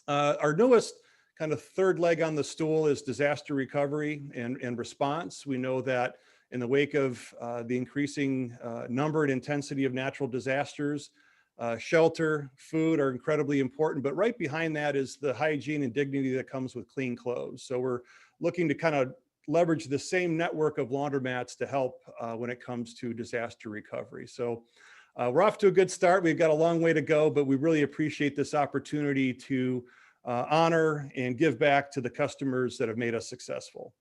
Our newest kind of third leg on the stool is disaster recovery and response. We know that in the wake of the increasing number and intensity of natural disasters, shelter, food are incredibly important, but right behind that is the hygiene and dignity that comes with clean clothes. So we're looking to kind of leverage the same network of laundromats to help when it comes to disaster recovery. So we're off to a good start. We've got a long way to go, but we really appreciate this opportunity to honor and give back to the customers that have made us successful.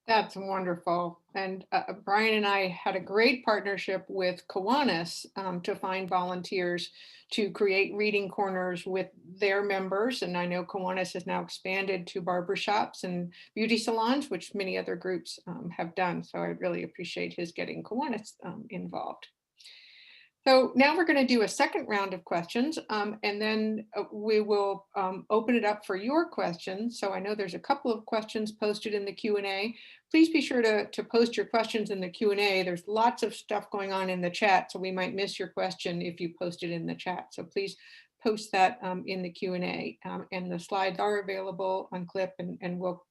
That's wonderful. And Brian and I had a great partnership with Kiwanis to find volunteers to create reading corners with their members. And I know Kiwanis has now expanded to barbershops and beauty salons, which many other groups have done. So I really appreciate his getting Kiwanis involved. So now we're going to do a second round of questions, and then we will open it up for your questions. So I know there's a couple of questions posted in the Q&A. Please be sure to post your questions in the Q&A. There's lots of stuff going on in the chat, so we might miss your question if you post it in the chat. So please post that in the Q&A. And the slides are available on Clip and will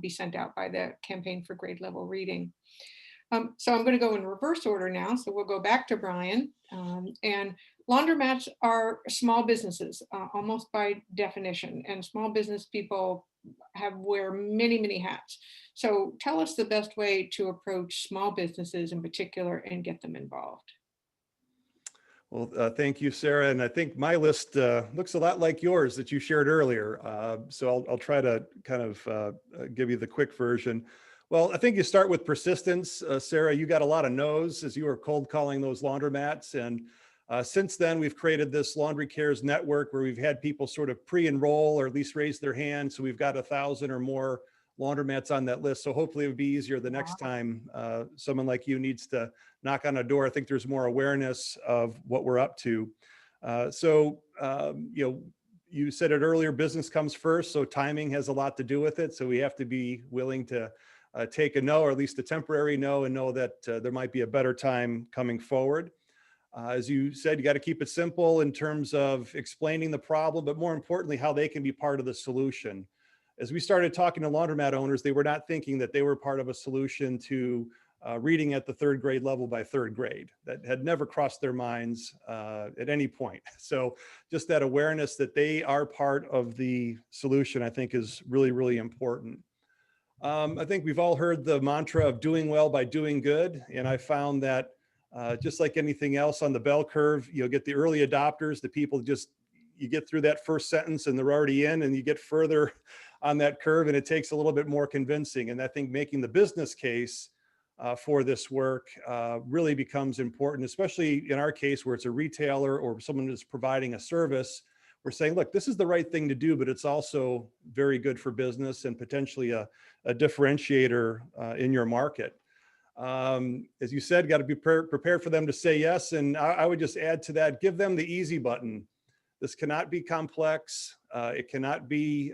be sent out by the Campaign for Grade Level Reading. So I'm going to go in reverse order now. So we'll go back to Brian. And laundromats are small businesses, almost by definition, and small business people wear many, many hats. So tell us the best way to approach small businesses in particular and get them involved. Well, thank you, Sarah. And I think my list looks a lot like yours that you shared earlier. So I'll try to kind of give you the quick version. Well, I think you start with persistence. Sarah, you got a lot of no's as you were cold calling those laundromats. And since then, we've created this Laundry Cares network where we've had people sort of pre-enroll or at least raise their hand. So we've got 1,000 or more laundromats on that list. So hopefully it would be easier the next time someone like you needs to knock on a door. I think there's more awareness of what we're up to. You said it earlier, business comes first. So timing has a lot to do with it. So we have to be willing to take a no, or at least a temporary no, and know that there might be a better time coming forward. As you said, you got to keep it simple in terms of explaining the problem, but more importantly, how they can be part of the solution. As we started talking to laundromat owners, they were not thinking that they were part of a solution to reading at the third grade level by third grade. That had never crossed their minds at any point. So just that awareness that they are part of the solution, I think, is really, really important. I think we've all heard the mantra of doing well by doing good. And I found that just like anything else on the bell curve, you'll get the early adopters, the people you get through that first sentence and they're already in, and you get further on that curve and it takes a little bit more convincing. And I think making the business case for this work really becomes important, especially in our case where it's a retailer or someone who's providing a service. We're saying, look, this is the right thing to do, but it's also very good for business and potentially a differentiator in your market. As you said, got to be prepared for them to say yes. And I would just add to that, give them the easy button. This cannot be complex. It cannot be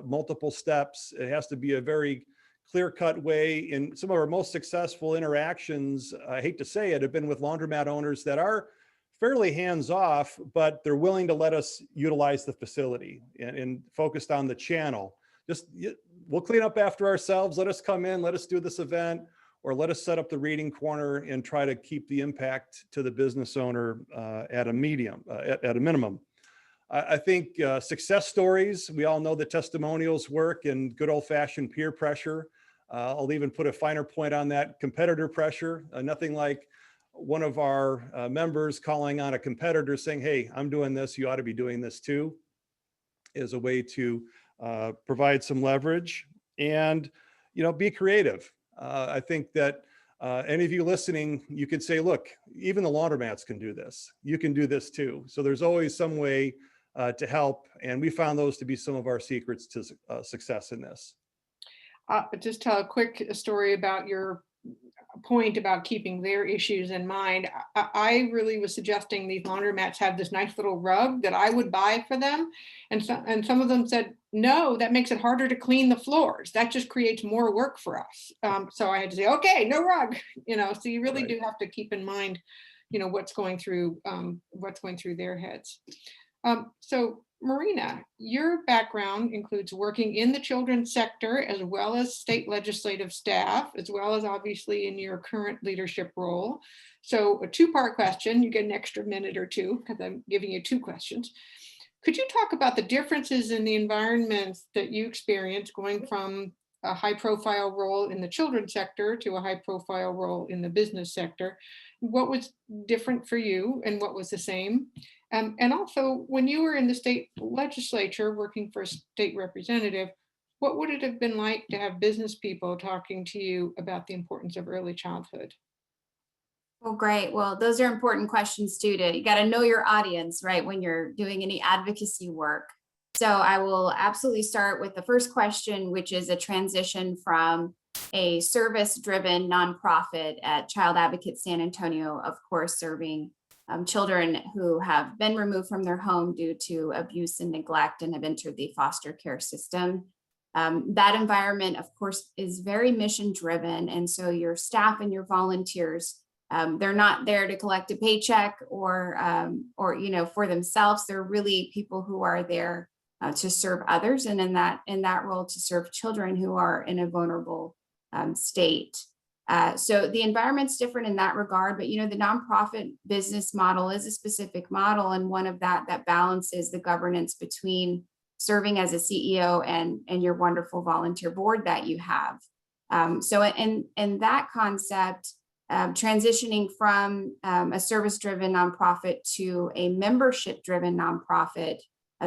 multiple steps. It has to be a very clear-cut way. In some of our most successful interactions, I hate to say it, have been with laundromat owners that are fairly hands-off, but they're willing to let us utilize the facility and focused on the channel. We'll clean up after ourselves. Let us come in, let us do this event, or let us set up the reading corner and try to keep the impact to the business owner at a minimum. I think success stories, we all know that testimonials work and good old-fashioned peer pressure. I'll even put a finer point on that, competitor pressure. Nothing like one of our members calling on a competitor saying, hey, I'm doing this, you ought to be doing this too, is a way to provide some leverage and, be creative. I think that any of you listening, you could say, look, even the laundromats can do this. You can do this too. So there's always some way to help. And we found those to be some of our secrets to success in this. Just tell a quick story about your point about keeping their issues in mind. I really was suggesting these laundromats have this nice little rug that I would buy for them. And some of them said, no, that makes it harder to clean the floors. That just creates more work for us. So I had to say, okay, no rug, so you really do have to keep in mind, what's going through their heads. So Marina, your background includes working in the children's sector as well as state legislative staff, as well as obviously in your current leadership role. So a two-part question, you get an extra minute or two because I'm giving you two questions. Could you talk about the differences in the environments that you experienced going from a high-profile role in the children's sector to a high-profile role in the business sector? What was different for you and what was the same? And also, when you were in the state legislature working for a state representative, what would it have been like to have business people talking to you about the importance of early childhood? Well, great. Well, those are important questions too. You got to know your audience, right, when you're doing any advocacy work. So I will absolutely start with the first question, which is a transition from a service-driven nonprofit at Child Advocate San Antonio, of course, serving children who have been removed from their home due to abuse and neglect and have entered the foster care system. That environment, of course, is very mission-driven. And so your staff and your volunteers, they're not there to collect a paycheck or for themselves. They're really people who are there to serve others, and in that role to serve children who are in a vulnerable state. So the environment's different in that regard, but the nonprofit business model is a specific model, and one of that balances the governance between serving as a CEO and your wonderful volunteer board that you have. So in that concept, transitioning from a service-driven nonprofit to a membership-driven nonprofit,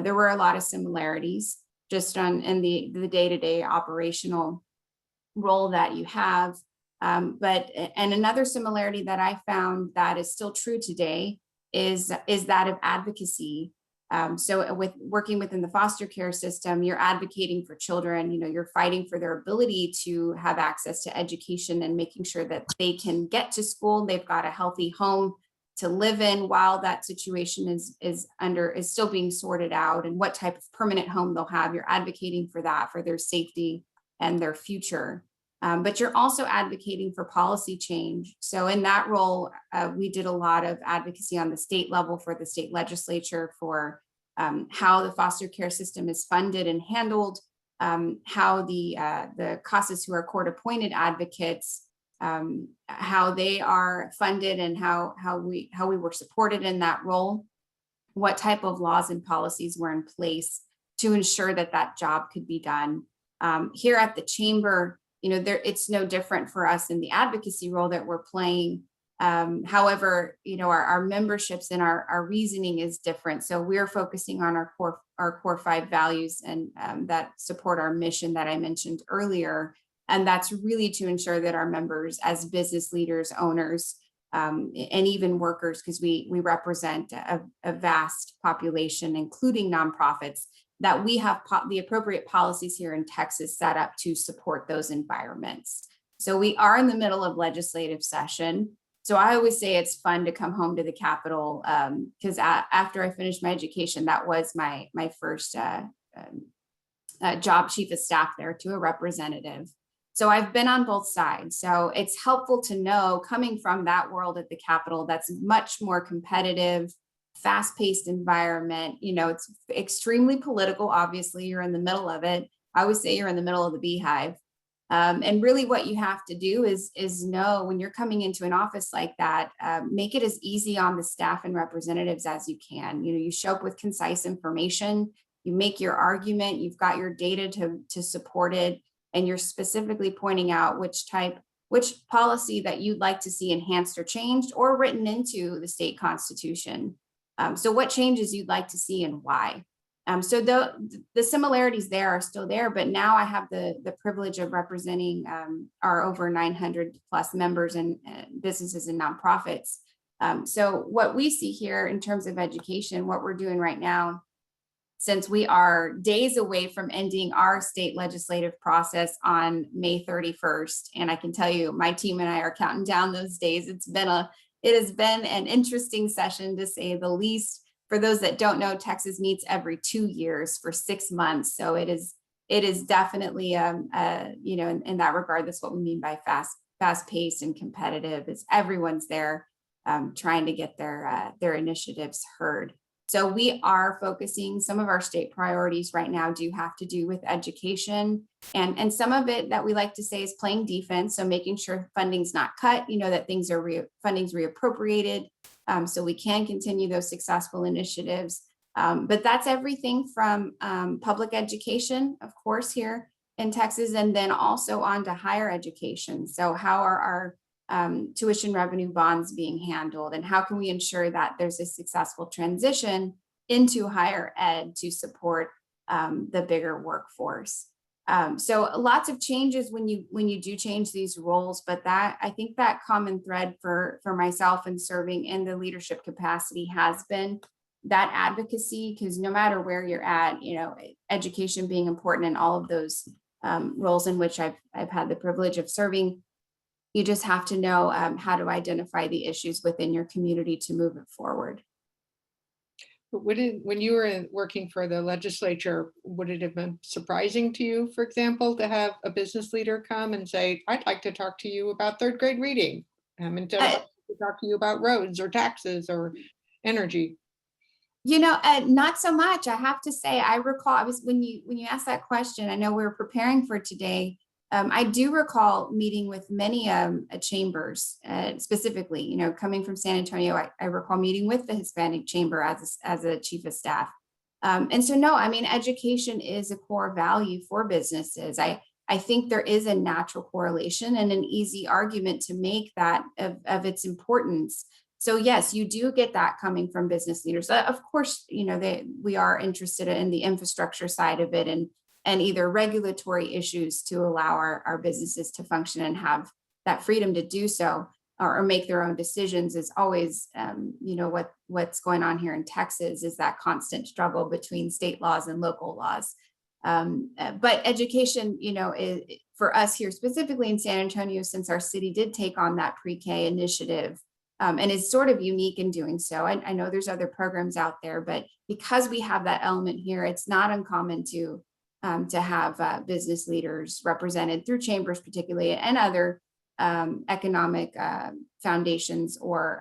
there were a lot of similarities just in the day-to-day operational role that you have. But another similarity that I found that is still true today is that of advocacy. So with working within the foster care system, you're advocating for children, you're fighting for their ability to have access to education and making sure that they can get to school. They've got a healthy home to live in while that situation is still being sorted out, and what type of permanent home they'll have. You're advocating for that, for their safety and their future. But you're also advocating for policy change. So in that role, we did a lot of advocacy on the state level for the state legislature for how the foster care system is funded and handled, how the CASAs who are court-appointed advocates, how they are funded, and how we were supported in that role, what type of laws and policies were in place to ensure that job could be done. Here at the chamber, it's no different for us in the advocacy role that we're playing. However, our memberships and our reasoning is different. So we're focusing on our core 5 values and that support our mission that I mentioned earlier. And that's really to ensure that our members, as business leaders, owners, and even workers, because we represent a vast population, including nonprofits, that we have the appropriate policies here in Texas set up to support those environments. So we are in the middle of legislative session. So I always say it's fun to come home to the Capitol, because after I finished my education, that was my first job, chief of staff there, to a representative. So I've been on both sides. So it's helpful to know, coming from that world at the Capitol, that's much more competitive, fast-paced environment. It's extremely political. Obviously, you're in the middle of it. I always say you're in the middle of the beehive. And really what you have to do is know when you're coming into an office like that, make it as easy on the staff and representatives as you can. You show up with concise information, you make your argument, you've got your data to support it, and you're specifically pointing out which policy that you'd like to see enhanced or changed or written into the state constitution. So what changes you'd like to see and why. So the similarities there are still there, but now I have the privilege of representing our over 900 plus members and businesses and nonprofits. So what we see here in terms of education, what we're doing right now, since we are days away from ending our state legislative process on May 31st, and I can tell you my team and I are counting down those days. It has been an interesting session, to say the least. For those that don't know, Texas meets every 2 years for 6 months. So it is definitely, in that regard, that's what we mean by fast-paced and competitive. Is everyone's there trying to get their initiatives heard. So we are focusing, some of our state priorities right now do have to do with education. And some of it that we like to say is playing defense. So making sure funding's not cut, that things are funding's reappropriated, so we can continue those successful initiatives. But that's everything from public education, of course, here in Texas, and then also on to higher education. So how are our tuition revenue bonds being handled, and how can we ensure that there's a successful transition into higher ed to support the bigger workforce? So lots of changes when you do change these roles, but I think that common thread for myself in serving in the leadership capacity has been that advocacy, because no matter where you're at, education being important in all of those roles in which I've had the privilege of serving, you just have to know how to identify the issues within your community to move it forward. When you were working for the legislature, would it have been surprising to you, for example, to have a business leader come and say, I'd like to talk to you about third grade reading, instead of to talk to you about roads or taxes or energy? Not so much. I have to say, I recall, when you asked that question, I know we were preparing for today. I do recall meeting with many chambers, specifically, coming from San Antonio. I recall meeting with the Hispanic Chamber as a chief of staff. And so, no, education is a core value for businesses. I think there is a natural correlation and an easy argument to make that of its importance. So yes, you do get that coming from business leaders. Of course, we are interested in the infrastructure side of it and either regulatory issues to allow our businesses to function and have that freedom to do so, or make their own decisions is always, what's going on here in Texas is that constant struggle between state laws and local laws. But education, for us here specifically in San Antonio, since our city did take on that pre-K initiative, and is sort of unique in doing so. I know there's other programs out there, but because we have that element here, it's not uncommon to have business leaders represented through chambers, particularly, and other economic foundations or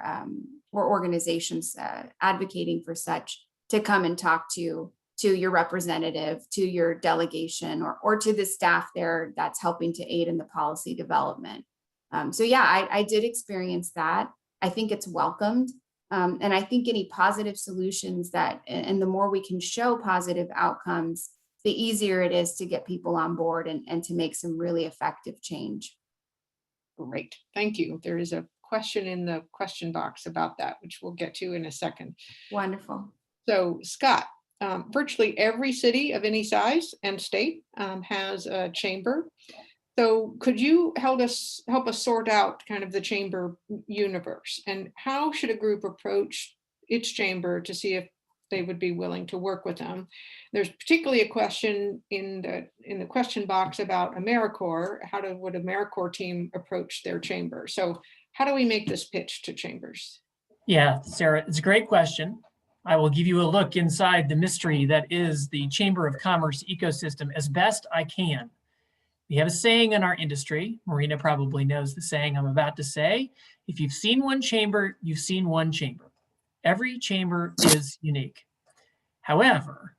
organizations advocating for such, to come and talk to your representative, to your delegation, or to the staff there that's helping to aid in the policy development. So yeah, I did experience that. I think it's welcomed. And I think any positive solutions and the more we can show positive outcomes, the easier it is to get people on board and to make some really effective change. Great, thank you. There is a question in the question box about that, which we'll get to in a second. Wonderful. So Scott, virtually every city of any size and state has a chamber. So could you help us sort out kind of the chamber universe, and how should a group approach its chamber to see if they would be willing to work with them? There's particularly a question in the question box about AmeriCorps. Would AmeriCorps team approach their chamber? So how do we make this pitch to chambers? Yeah, Sarah, it's a great question. I will give you a look inside the mystery that is the Chamber of Commerce ecosystem as best I can. We have a saying in our industry, Marina probably knows the saying I'm about to say, if you've seen one chamber, you've seen one chamber. Every chamber is unique. However,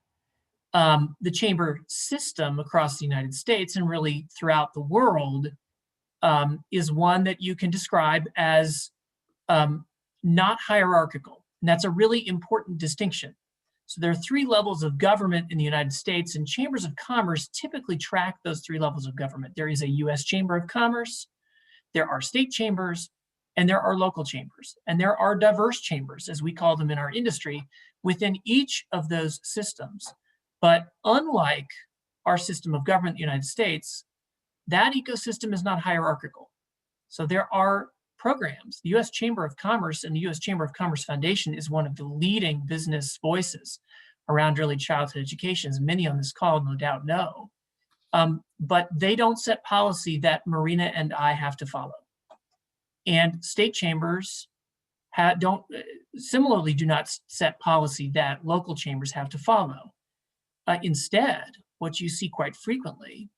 the chamber system across the United States and really throughout the world is one that you can describe as not hierarchical. And that's a really important distinction. So there are 3 levels of government in the United States, and chambers of commerce typically track those 3 levels of government. There is a U.S. Chamber of Commerce, there are state chambers, and there are local chambers. And there are diverse chambers, as we call them in our industry, within each of those systems. But unlike our system of government in the United States, that ecosystem is not hierarchical. So there are programs. The U.S. Chamber of Commerce and the U.S. Chamber of Commerce Foundation is one of the leading business voices around early childhood education, as many on this call no doubt know. But they don't set policy that Marina and I have to follow. And state chambers similarly do not set policy that local chambers have to follow. Instead, what you see quite frequently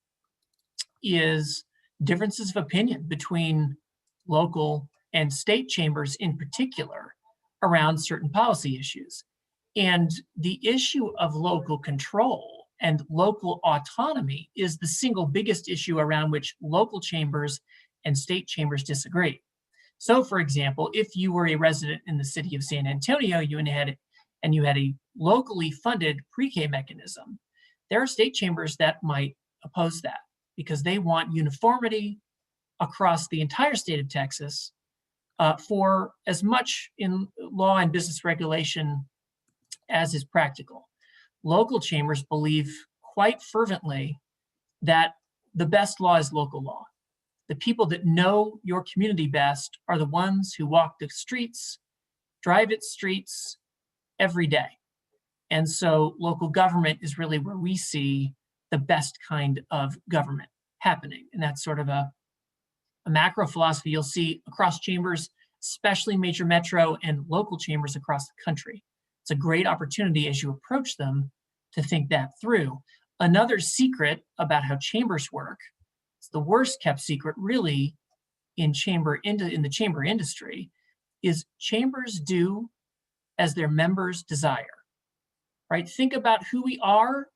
is differences of opinion between local and state chambers in particular around certain policy issues. And the issue of local control and local autonomy is the single biggest issue around which local chambers and state chambers disagree. So, for example, if you were a resident in the city of San Antonio, you had a locally funded pre-K mechanism, there are state chambers that might oppose that because they want uniformity across the entire state of Texas for as much in law and business regulation as is practical. Local chambers believe quite fervently that the best law is local law. The people that know your community best are the ones who walk the streets, drive its streets every day. And so local government is really where we see the best kind of government happening. And that's sort of a macro philosophy you'll see across chambers, especially major metro and local chambers across the country. It's a great opportunity as you approach them to think that through. Another secret about how chambers work, it's the worst kept secret really in the chamber industry, is chambers do as their members desire, right? Think about who we are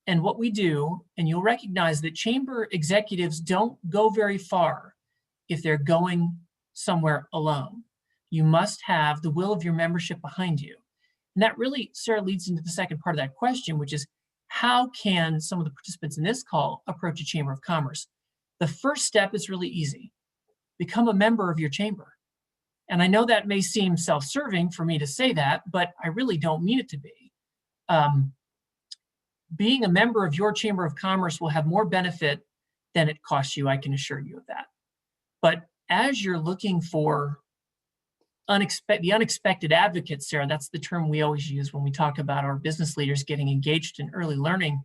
and what we do, and you'll recognize that chamber executives don't go very far if they're going somewhere alone. You must have the will of your membership behind you. And that really, Sarah, leads into the second part of that question, which is how can some of the participants in this call approach a chamber of commerce? The first step is really easy. Become a member of your chamber. And I know that may seem self-serving for me to say that, but I really don't mean it to be. Being a member of your chamber of commerce will have more benefit than it costs you, I can assure you of that. But as you're looking for the unexpected advocates, Sarah, that's the term we always use when we talk about our business leaders getting engaged in early learning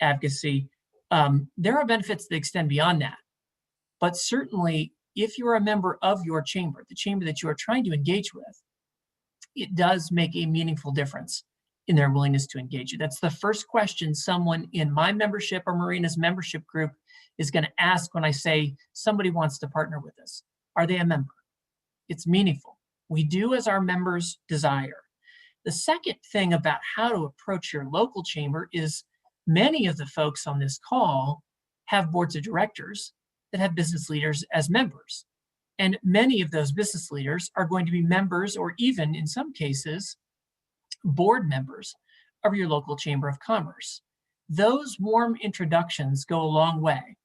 advocacy. There are benefits that extend beyond that. But certainly, if you're a member of your chamber, the chamber that you are trying to engage with, it does make a meaningful difference in their willingness to engage you. That's the first question someone in my membership or Marina's membership group is going to ask when I say somebody wants to partner with us. Are they a member? It's meaningful. We do as our members desire. The second thing about how to approach your local chamber is many of the folks on this call have boards of directors that have business leaders as members. And many of those business leaders are going to be members, or even in some cases, board members of your local chamber of commerce. Those warm introductions go a long way.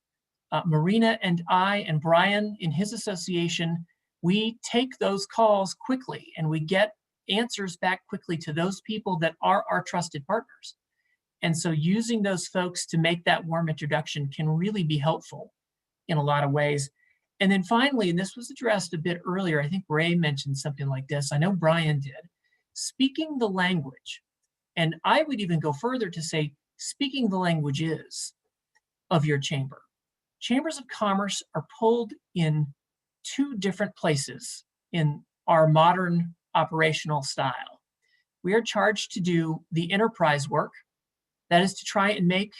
Marina and I and Brian in his association, we take those calls quickly and we get answers back quickly to those people that are our trusted partners. And so using those folks to make that warm introduction can really be helpful in a lot of ways. And then finally, and this was addressed a bit earlier, I think Ray mentioned something like this. I know Brian did. Speaking the language, and I would even go further to say speaking the languages of your chamber. Chambers of commerce are pulled in two different places in our modern operational style. We are charged to do the enterprise work, that is to try and make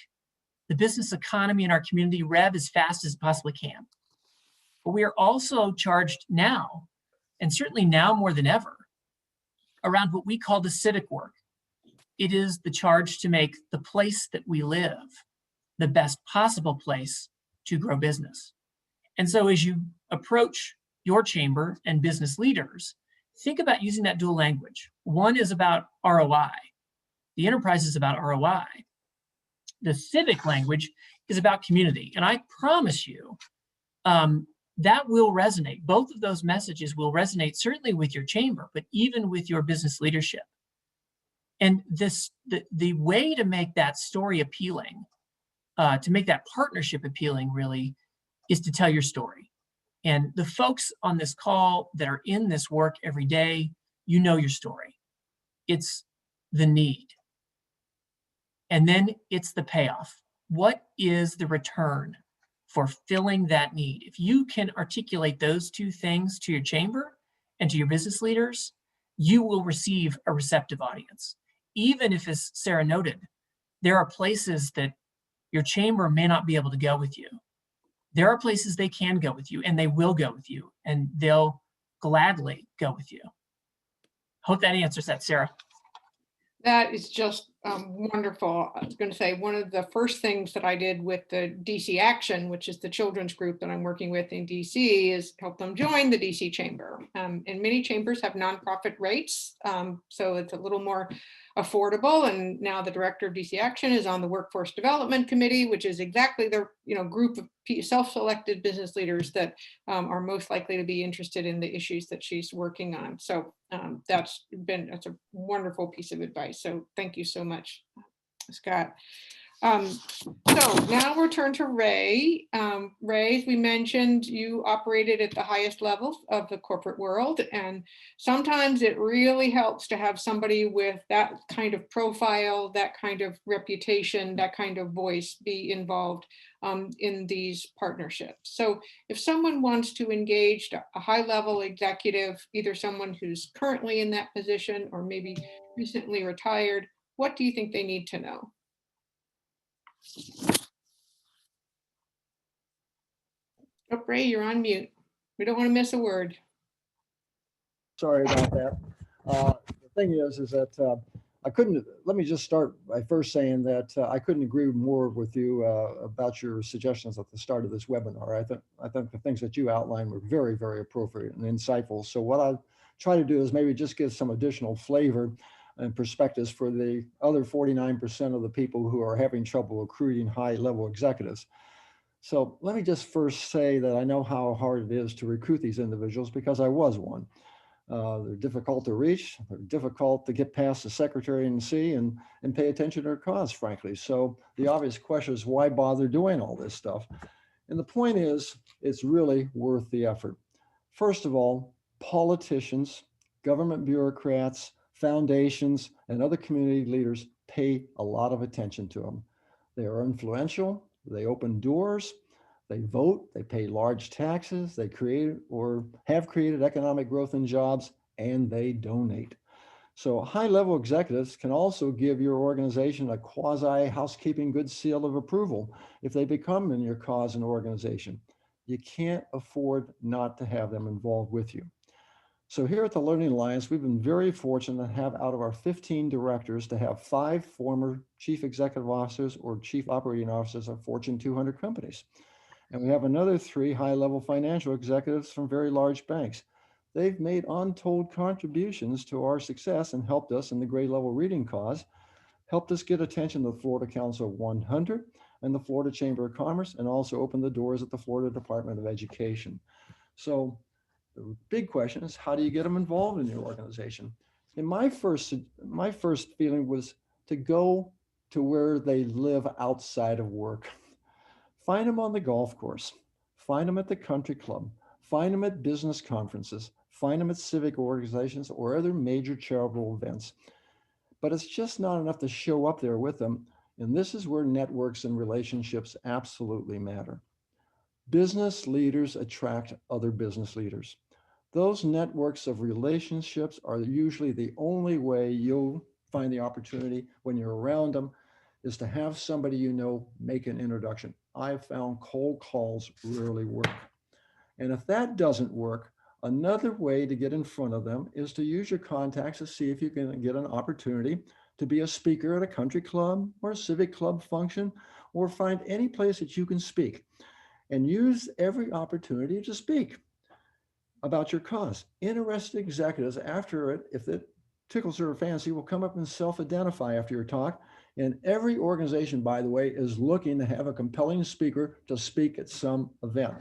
the business economy in our community rev as fast as it possibly can. But we are also charged now, and certainly now more than ever, around what we call the civic work. It is the charge to make the place that we live the best possible place to grow business. And so as you approach your chamber and business leaders, think about using that dual language. One is about ROI. The enterprise is about ROI. The civic language is about community. And I promise you, that will resonate. Both of those messages will resonate certainly with your chamber, but even with your business leadership. And the way to make that story appealing, to make that partnership appealing really, is to tell your story. And the folks on this call that are in this work every day, you know your story. It's the need. And then it's the payoff. What is the return for filling that need? If you can articulate those two things to your chamber and to your business leaders, you will receive a receptive audience. Even if, as Sarah noted, there are places that your chamber may not be able to go with you. There are places they can go with you, and they will go with you, and they'll gladly go with you. Hope that answers that, Sarah. That is just wonderful. I was going to say one of the first things that I did with the DC Action, which is the children's group that I'm working with in DC, is help them join the DC Chamber. And many chambers have nonprofit rates, so it's a little more affordable. And now the director of DC Action is on the Workforce Development Committee, which is exactly the group of self-selected business leaders that are most likely to be interested in the issues that she's working on. So that's a wonderful piece of advice. So thank you so much, Scott. So now we'll turn to Ray. Ray, as we mentioned, you operated at the highest levels of the corporate world, and sometimes it really helps to have somebody with that kind of profile, that kind of reputation, that kind of voice be involved in these partnerships. So if someone wants to engage a high-level executive, either someone who's currently in that position or maybe recently retired, what do you think they need to know? Oh, Ray, you're on mute. We don't want to miss a word. Sorry about that. The thing is that I couldn't, let me just start by first saying that I couldn't agree more with you about your suggestions at the start of this webinar. I think the things that you outlined were very, very appropriate and insightful. So what I'll try to do is maybe just give some additional flavor and perspectives for the other 49% of the people who are having trouble recruiting high-level executives. So let me just first say that I know how hard it is to recruit these individuals because I was one. They're difficult to reach. They're difficult to get past the secretary and see and pay attention to their cause, frankly. So the obvious question is, why bother doing all this stuff? And the point is, it's really worth the effort. First of all, politicians, government bureaucrats, foundations, and other community leaders pay a lot of attention to them. They are influential. They open doors. They vote, they pay large taxes, they create or have created economic growth and jobs, and they donate. So high-level executives can also give your organization a quasi-housekeeping good seal of approval if they become in your cause and organization. You can't afford not to have them involved with you. So here at the Learning Alliance, we've been very fortunate to have out of our 15 directors to have 5 former chief executive officers or chief operating officers of Fortune 200 companies. And we have another 3 high-level financial executives from very large banks. They've made untold contributions to our success and helped us in the grade level reading cause, helped us get attention to the Florida Council 100 and the Florida Chamber of Commerce, and also opened the doors at the Florida Department of Education. So the big question is, how do you get them involved in your organization? And my first feeling was to go to where they live outside of work. Find them on the golf course, find them at the country club, find them at business conferences, find them at civic organizations or other major charitable events. But it's just not enough to show up there with them. And this is where networks and relationships absolutely matter. Business leaders attract other business leaders. Those networks of relationships are usually the only way you'll find the opportunity when you're around them is to have somebody you know make an introduction. I've found cold calls rarely work. And if that doesn't work, another way to get in front of them is to use your contacts to see if you can get an opportunity to be a speaker at a country club or a civic club function, or find any place that you can speak and use every opportunity to speak about your cause. Interested executives after it, if it tickles their fancy, will come up and self-identify after your talk. And every organization, by the way, is looking to have a compelling speaker to speak at some event.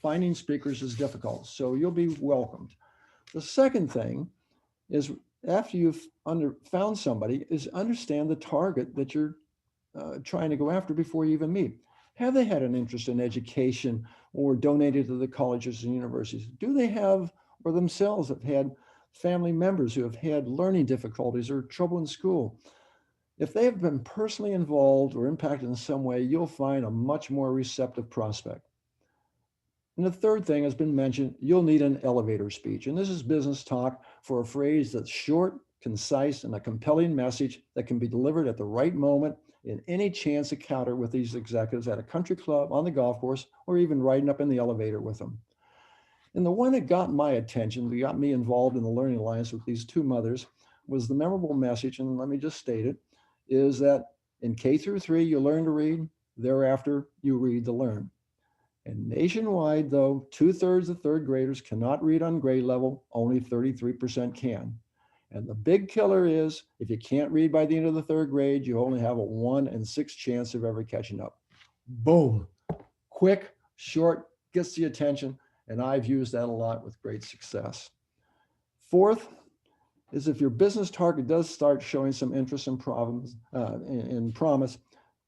Finding speakers is difficult, so you'll be welcomed. The second thing is, after you've found somebody, is understand the target that you're trying to go after before you even meet. Have they had an interest in education or donated to the colleges and universities? Do they have, or themselves have had family members who have had learning difficulties or trouble in school? If they have been personally involved or impacted in some way, you'll find a much more receptive prospect. And the third thing has been mentioned, you'll need an elevator speech. And this is business talk for a phrase that's short, concise, and a compelling message that can be delivered at the right moment in any chance encounter with these executives at a country club, on the golf course, or even riding up in the elevator with them. And the one that got my attention, that got me involved in the Learning Alliance with these two mothers, was the memorable message, and let me just state it, is that in K through 3, you learn to read, thereafter you read to learn. And nationwide, though, 2/3 of third graders cannot read on grade level, only 33% can. And the big killer is if you can't read by the end of the third grade, you only have a 1 in 6 chance of ever catching up. Boom. Quick, short, gets the attention. And I've used that a lot with great success. Fourth is if your business target does start showing some interest and problems in promise,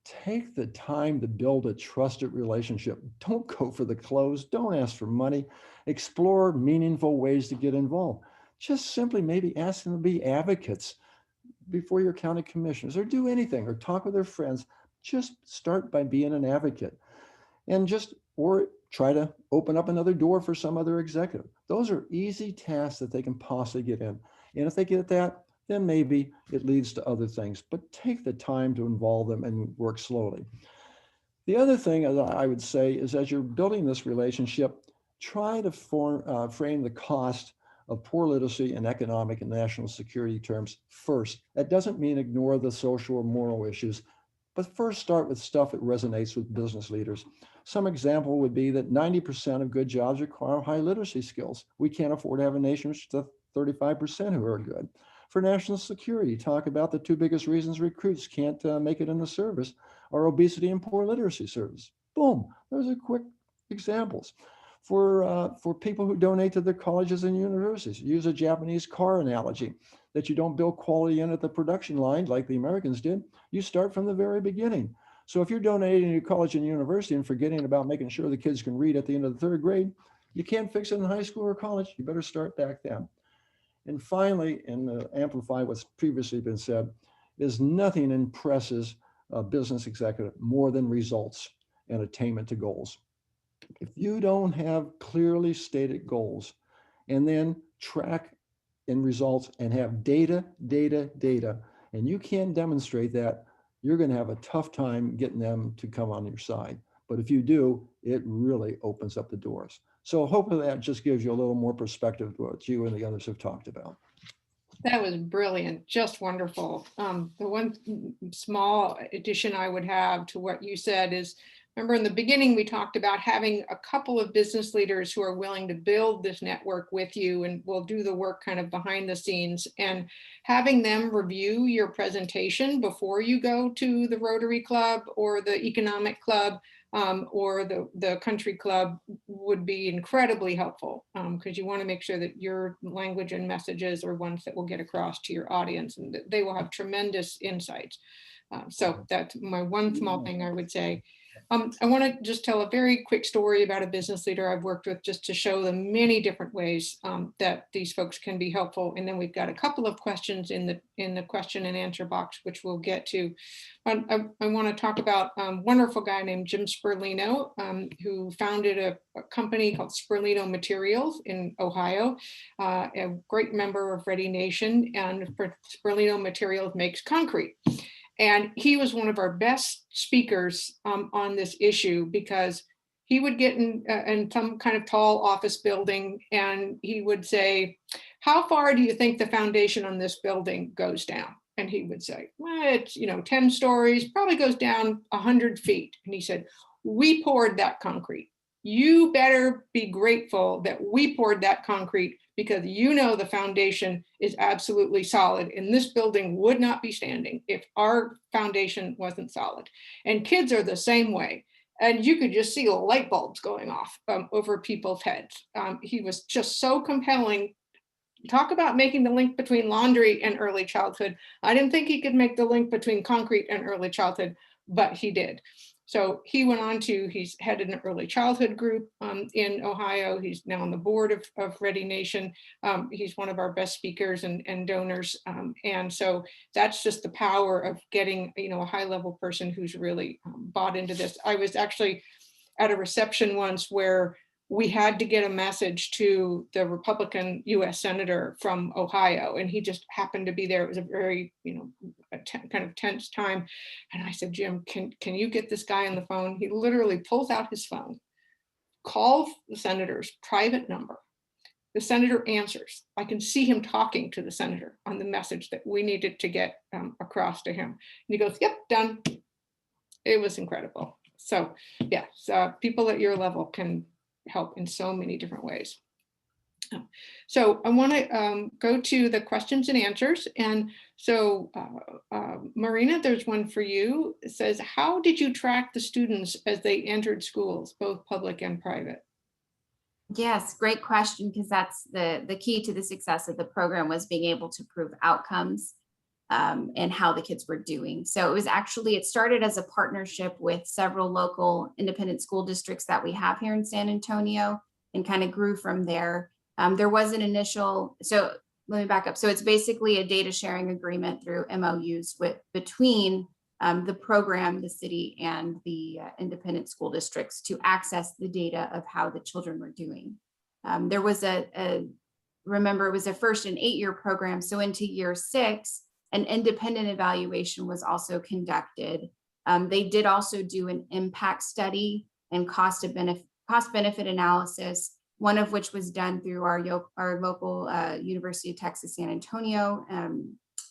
take the time to build a trusted relationship. Don't go for the close. Don't ask for money. Explore meaningful ways to get involved. Just simply maybe ask them to be advocates before your county commissioners, or do anything, or talk with their friends. Just start by being an advocate, and or try to open up another door for some other executive. Those are easy tasks that they can possibly get in. And if they get that, then maybe it leads to other things, but take the time to involve them and work slowly. The other thing that I would say is, as you're building this relationship, try to frame the cost of poor literacy in economic and national security terms first. That doesn't mean ignore the social or moral issues, but first start with stuff that resonates with business leaders. Some example would be that 90% of good jobs require high literacy skills. We can't afford to have a nation with 35% who are good. For national security, talk about the 2 biggest reasons recruits can't make it in the service are obesity and poor literacy service. Boom, those are quick examples. For people who donate to their colleges and universities, use a Japanese car analogy, that you don't build quality in at the production line like the Americans did. You start from the very beginning. So if you're donating to college and university and forgetting about making sure the kids can read at the end of the third grade, you can't fix it in high school or college. You better start back then. And finally, and amplify what's previously been said, is nothing impresses a business executive more than results and attainment to goals. If you don't have clearly stated goals and then track in results and have data, and you can't demonstrate that, you're going to have a tough time getting them to come on your side. But if you do, it really opens up the doors. So hopefully that just gives you a little more perspective to what you and the others have talked about. That was brilliant, just wonderful. The one small addition I would have to what you said is, remember in the beginning, we talked about having a couple of business leaders who are willing to build this network with you and will do the work kind of behind the scenes, and having them review your presentation before you go to the Rotary Club or the Economic Club or the Country Club would be incredibly helpful, because you want to make sure that your language and messages are ones that will get across to your audience and that they will have tremendous insights. So that's my one small thing I would say. I want to just tell a very quick story about a business leader I've worked with, just to show the many different ways that these folks can be helpful. And then we've got a couple of questions in the question and answer box, which we'll get to. I want to talk about a wonderful guy named Jim Sperlino, who founded a company called Sperlino Materials in Ohio, a great member of Ready Nation, and Sperlino Materials makes concrete. And he was one of our best speakers on this issue, because he would get in some kind of tall office building and he would say, how far do you think the foundation on this building goes down? And he would say, well, it's 10 stories, probably goes down 100 feet. And he said, we poured that concrete. You better be grateful that we poured that concrete, because the foundation is absolutely solid, and this building would not be standing if our foundation wasn't solid. And kids are the same way. And you could just see light bulbs going off over people's heads. He was just so compelling. Talk about making the link between laundry and early childhood. I didn't think he could make the link between concrete and early childhood, but he did. So he went on he's headed an early childhood group in Ohio. He's now on the board of Ready Nation. He's one of our best speakers and donors. And so that's just the power of getting, a high level person who's really bought into this. I was actually at a reception once where we had to get a message to the Republican US Senator from Ohio, and he just happened to be there. It was a very, kind of tense time. And I said, Jim, can you get this guy on the phone? He literally pulls out his phone, call the senator's private number. The senator answers. I can see him talking to the senator on the message that we needed to get across to him. And he goes, yep, done. It was incredible. So yes, people at your level can help in so many different ways. So I want to go to the questions and answers. And so Marina, there's one for you. It says, how did you track the students as they entered schools, both public and private? Yes, great question, because that's the key to the success of the program, was being able to prove outcomes and how the kids were doing. So it started as a partnership with several local independent school districts that we have here in San Antonio, and kind of grew from there. There was an initial, so let me back up. So it's basically a data sharing agreement through MOUs between the program, the city, and the independent school districts to access the data of how the children were doing. There was remember, it was a first and 8-year program. So into year 6, an independent evaluation was also conducted. They did also do an impact study and cost benefit analysis, one of which was done through our local University of Texas, San Antonio,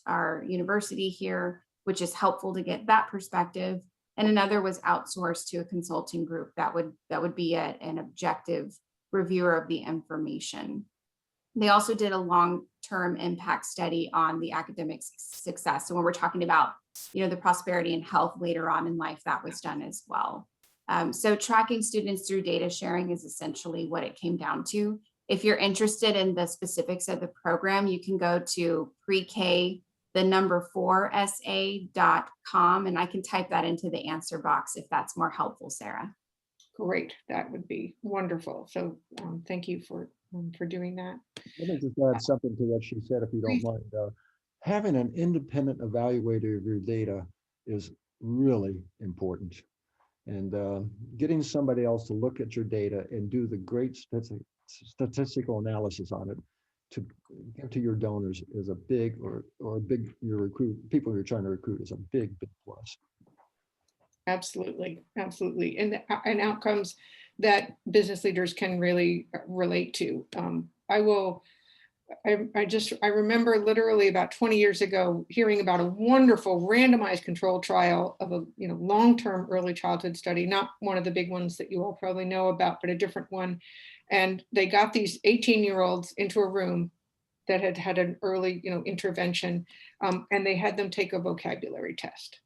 our university here, which is helpful to get that perspective. And another was outsourced to a consulting group that would be an objective reviewer of the information. They also did a long-term impact study on the academic success. So when we're talking about, the prosperity and health later on in life, that was done as well. So tracking students through data sharing is essentially what it came down to. If you're interested in the specifics of the program, you can go to pre-K4sa.com, and I can type that into the answer box if that's more helpful, Sarah. Great, that would be wonderful. So thank you for doing that. Let me just add something to what she said, if you don't mind. Having an independent evaluator of your data is really important. And getting somebody else to look at your data and do the great statistical analysis on it to give to your donors is a big, or people you're trying to recruit is a big plus. Absolutely, absolutely. And outcomes that business leaders can really relate to. I remember literally about 20 years ago hearing about a wonderful randomized control trial of a long-term early childhood study, not one of the big ones that you all probably know about, but a different one. And they got these 18-year-olds into a room that had an early intervention, and they had them take a vocabulary test.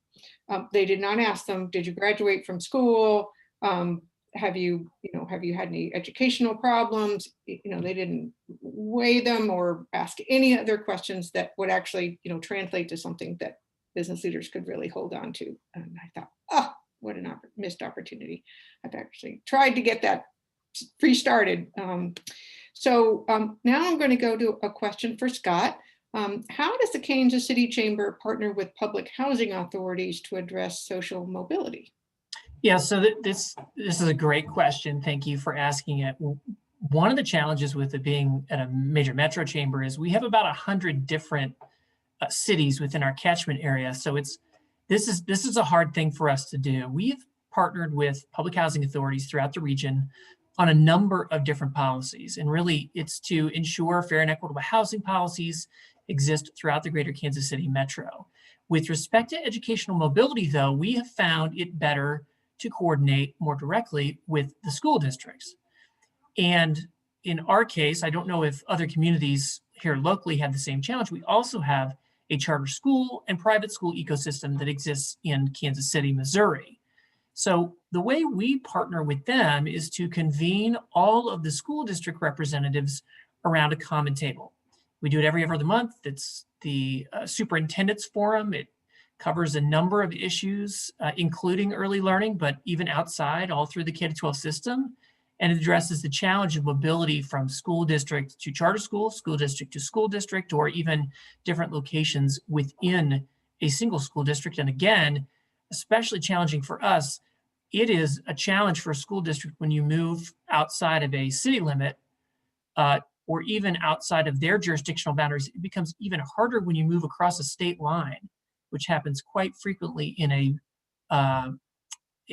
They did not ask them, did you graduate from school? Have you had any educational problems? They didn't weigh them or ask any other questions that would actually, translate to something that business leaders could really hold on to. And I thought, oh, what a missed opportunity. I've actually tried to get that pre-started. So now I'm going to go to a question for Scott. How does the Kansas City Chamber partner with public housing authorities to address social mobility? Yeah, so this is a great question. Thank you for asking it. One of the challenges with it being at a major metro chamber is we have about 100 different cities within our catchment area. So this is a hard thing for us to do. We've partnered with public housing authorities throughout the region on a number of different policies, and really it's to ensure fair and equitable housing policies exist throughout the greater Kansas City metro. With respect to educational mobility, though, we have found it better to coordinate more directly with the school districts. And in our case, I don't know if other communities here locally have the same challenge. We also have a charter school and private school ecosystem that exists in Kansas City, Missouri. So the way we partner with them is to convene all of the school district representatives around a common table. We do it every other month. It's the superintendent's forum. It covers a number of issues, including early learning, but even outside, all through the K-12 system. And it addresses the challenge of mobility from school district to charter school, school district to school district, or even different locations within a single school district. And again, especially challenging for us, it is a challenge for a school district when you move outside of a city limit or even outside of their jurisdictional boundaries. It becomes even harder when you move across a state line, which happens quite frequently in a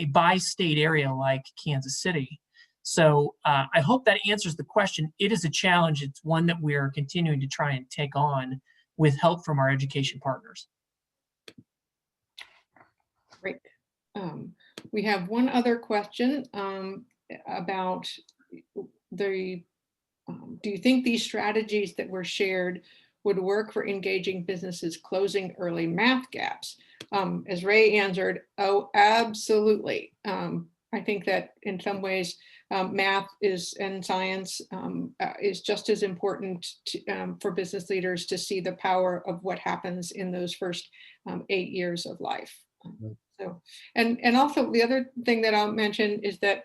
bi-state area like Kansas City. So I hope that answers the question. It is a challenge. It's one that we're continuing to try and take on with help from our education partners. Great. We have one other question about the, do you think these strategies that were shared would work for engaging businesses closing early math gaps? As Ray answered, oh, absolutely. I think that in some ways, math and science is just as important for business leaders to see the power of what happens in those first 8 years of life. So, and also the other thing that I'll mention is that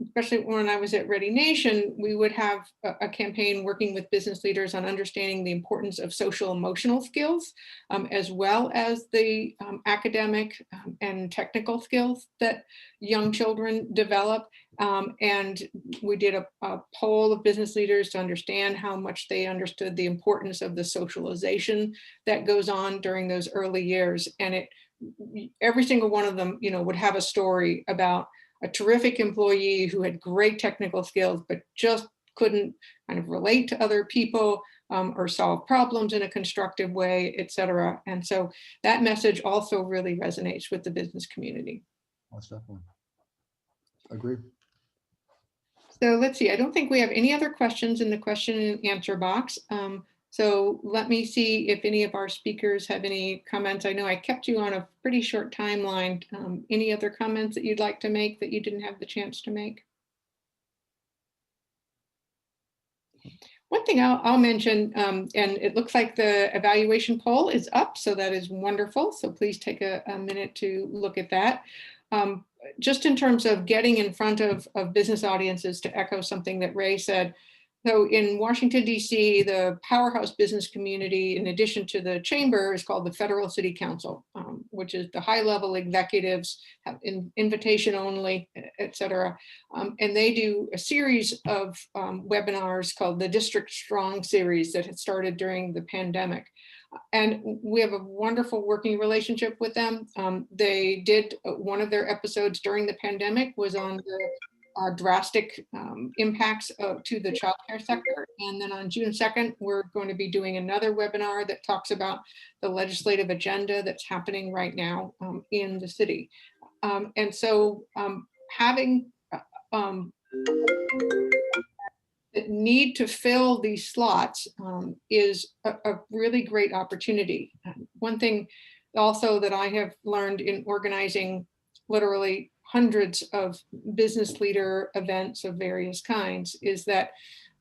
especially when I was at Ready Nation, we would have a campaign working with business leaders on understanding the importance of social emotional skills, as well as the academic and technical skills that young children develop. And we did a poll of business leaders to understand how much they understood the importance of the socialization that goes on during those early years. And every single one of them, would have a story about a terrific employee who had great technical skills, but just couldn't kind of relate to other people or solve problems in a constructive way, et cetera. And so that message also really resonates with the business community. Most definitely. Agree. So let's see, I don't think we have any other questions in the question and answer box. So let me see if any of our speakers have any comments. I know I kept you on a pretty short timeline. Any other comments that you'd like to make that you didn't have the chance to make? One thing I'll mention, and it looks like the evaluation poll is up, so that is wonderful. So please take a minute to look at that. Just in terms of getting in front of business audiences, to echo something that Ray said. So in Washington, D.C., the powerhouse business community, in addition to the chamber, is called the Federal City Council, which is the high-level executives, invitation only, et cetera. And they do a series of webinars called the District Strong series that had started during the pandemic. And we have a wonderful working relationship with them. They did one of their episodes during the pandemic was on the drastic impacts to the childcare sector. And then on June 2nd, we're going to be doing another webinar that talks about the legislative agenda that's happening right now in the city. And so having that need to fill these slots is a really great opportunity. One thing also that I have learned in organizing literally hundreds of business leader events of various kinds is that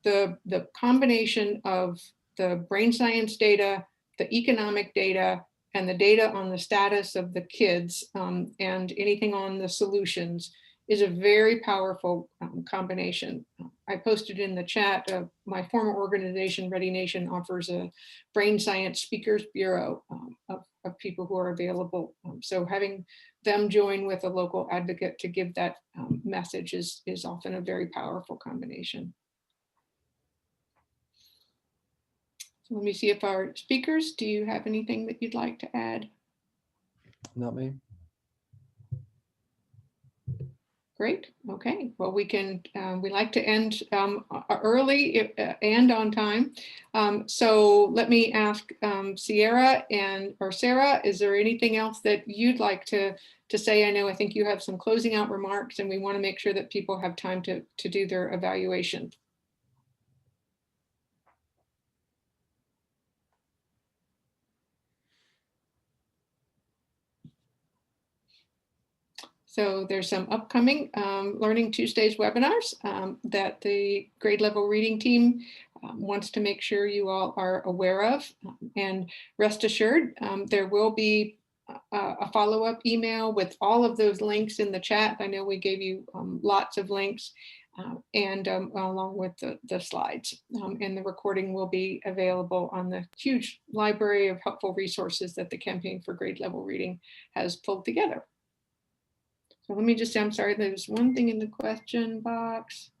the combination of the brain science data, the economic data, and the data on the status of the kids and anything on the solutions is a very powerful combination. I posted in the chat, my former organization, Ready Nation, offers a brain science speakers bureau of people who are available. So having them join with a local advocate to give that message is often a very powerful combination. So let me see if our speakers, do you have anything that you'd like to add? Not me. Great. Okay. Well, we like to end early and on time. So let me ask Sierra or Sara, is there anything else that you'd like to say? I think you have some closing out remarks, and we want to make sure that people have time to do their evaluation. So there's some upcoming Learning Tuesdays webinars that the grade level reading team wants to make sure you all are aware of. And rest assured, there will be a follow-up email with all of those links in the chat. I know we gave you lots of links and along with the slides. And the recording will be available on the huge library of helpful resources that the Campaign for Grade Level Reading has pulled together. So let me just say, I'm sorry, there's one thing in the question box.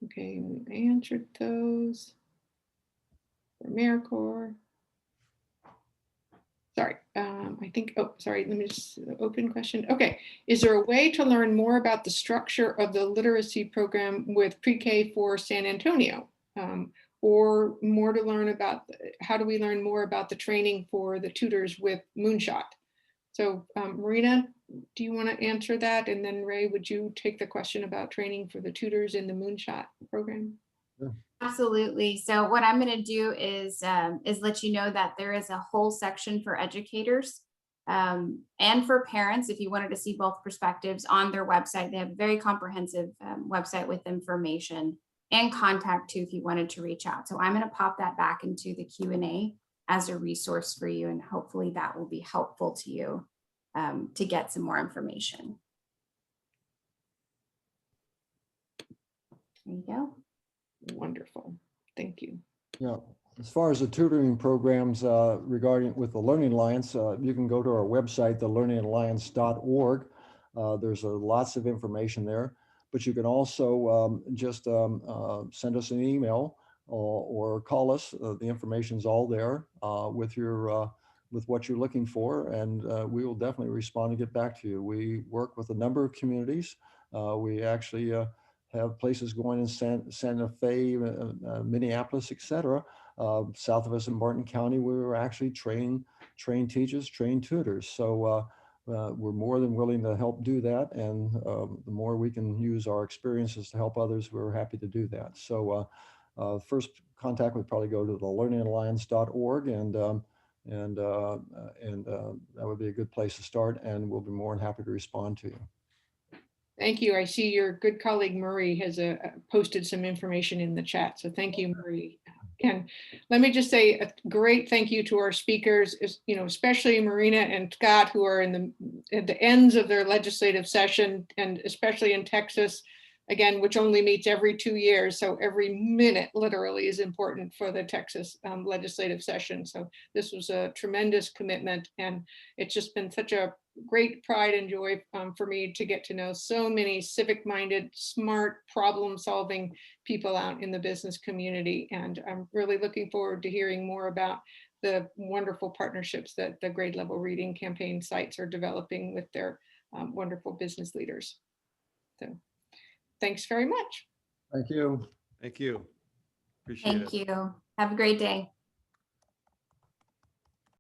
Okay, we answered those for AmeriCorps. Sorry, I think, oh, sorry, let me just, open question. Okay, is there a way to learn more about the structure of the literacy program with pre-K for San Antonio? Or more to learn about, how do we learn more about the training for the tutors with Moonshot? So Marina, do you want to answer that? And then Ray, would you take the question about training for the tutors in the Moonshot program? Absolutely. So what I'm going to do is let you know that there is a whole section for educators and for parents. If you wanted to see both perspectives on their website, they have a very comprehensive website with information and contact too, if you wanted to reach out. So I'm going to pop that back into the Q&A as a resource for you. And hopefully that will be helpful to you to get some more information. There you go. Wonderful. Thank you. Yeah, as far as the tutoring programs regarding with the Learning Alliance, you can go to our website, thelearningalliance.org. There's lots of information there, but you can also just send us an email or call us. The information's all there with your with what you're looking for, and we will definitely respond and get back to you. We work with a number of communities. We actually have places going in Santa Fe, Minneapolis, etc. South of us in Martin County, we were actually train teachers, train tutors. So we're more than willing to help do that. And the more we can use our experiences to help others, we're happy to do that. So first contact would probably go to thelearningalliance.org, and that would be a good place to start. And we'll be more than happy to respond to you. Thank you. I see your good colleague Marie has posted some information in the chat. So thank you, Marie. And let me just say a great thank you to our speakers, especially Marina and Scott, who are at the ends of their legislative session, and especially in Texas, again, which only meets every 2 years. So every minute literally is important for the Texas legislative session. So this was a tremendous commitment, and it's just been such a great pride and joy for me to get to know so many civic-minded, smart, problem-solving people out in the business community. And I'm really looking forward to hearing more about the wonderful partnerships that the grade level reading campaign sites are developing with their wonderful business leaders. So thanks very much. Thank you. Thank you. Appreciate it. Thank you. Have a great day.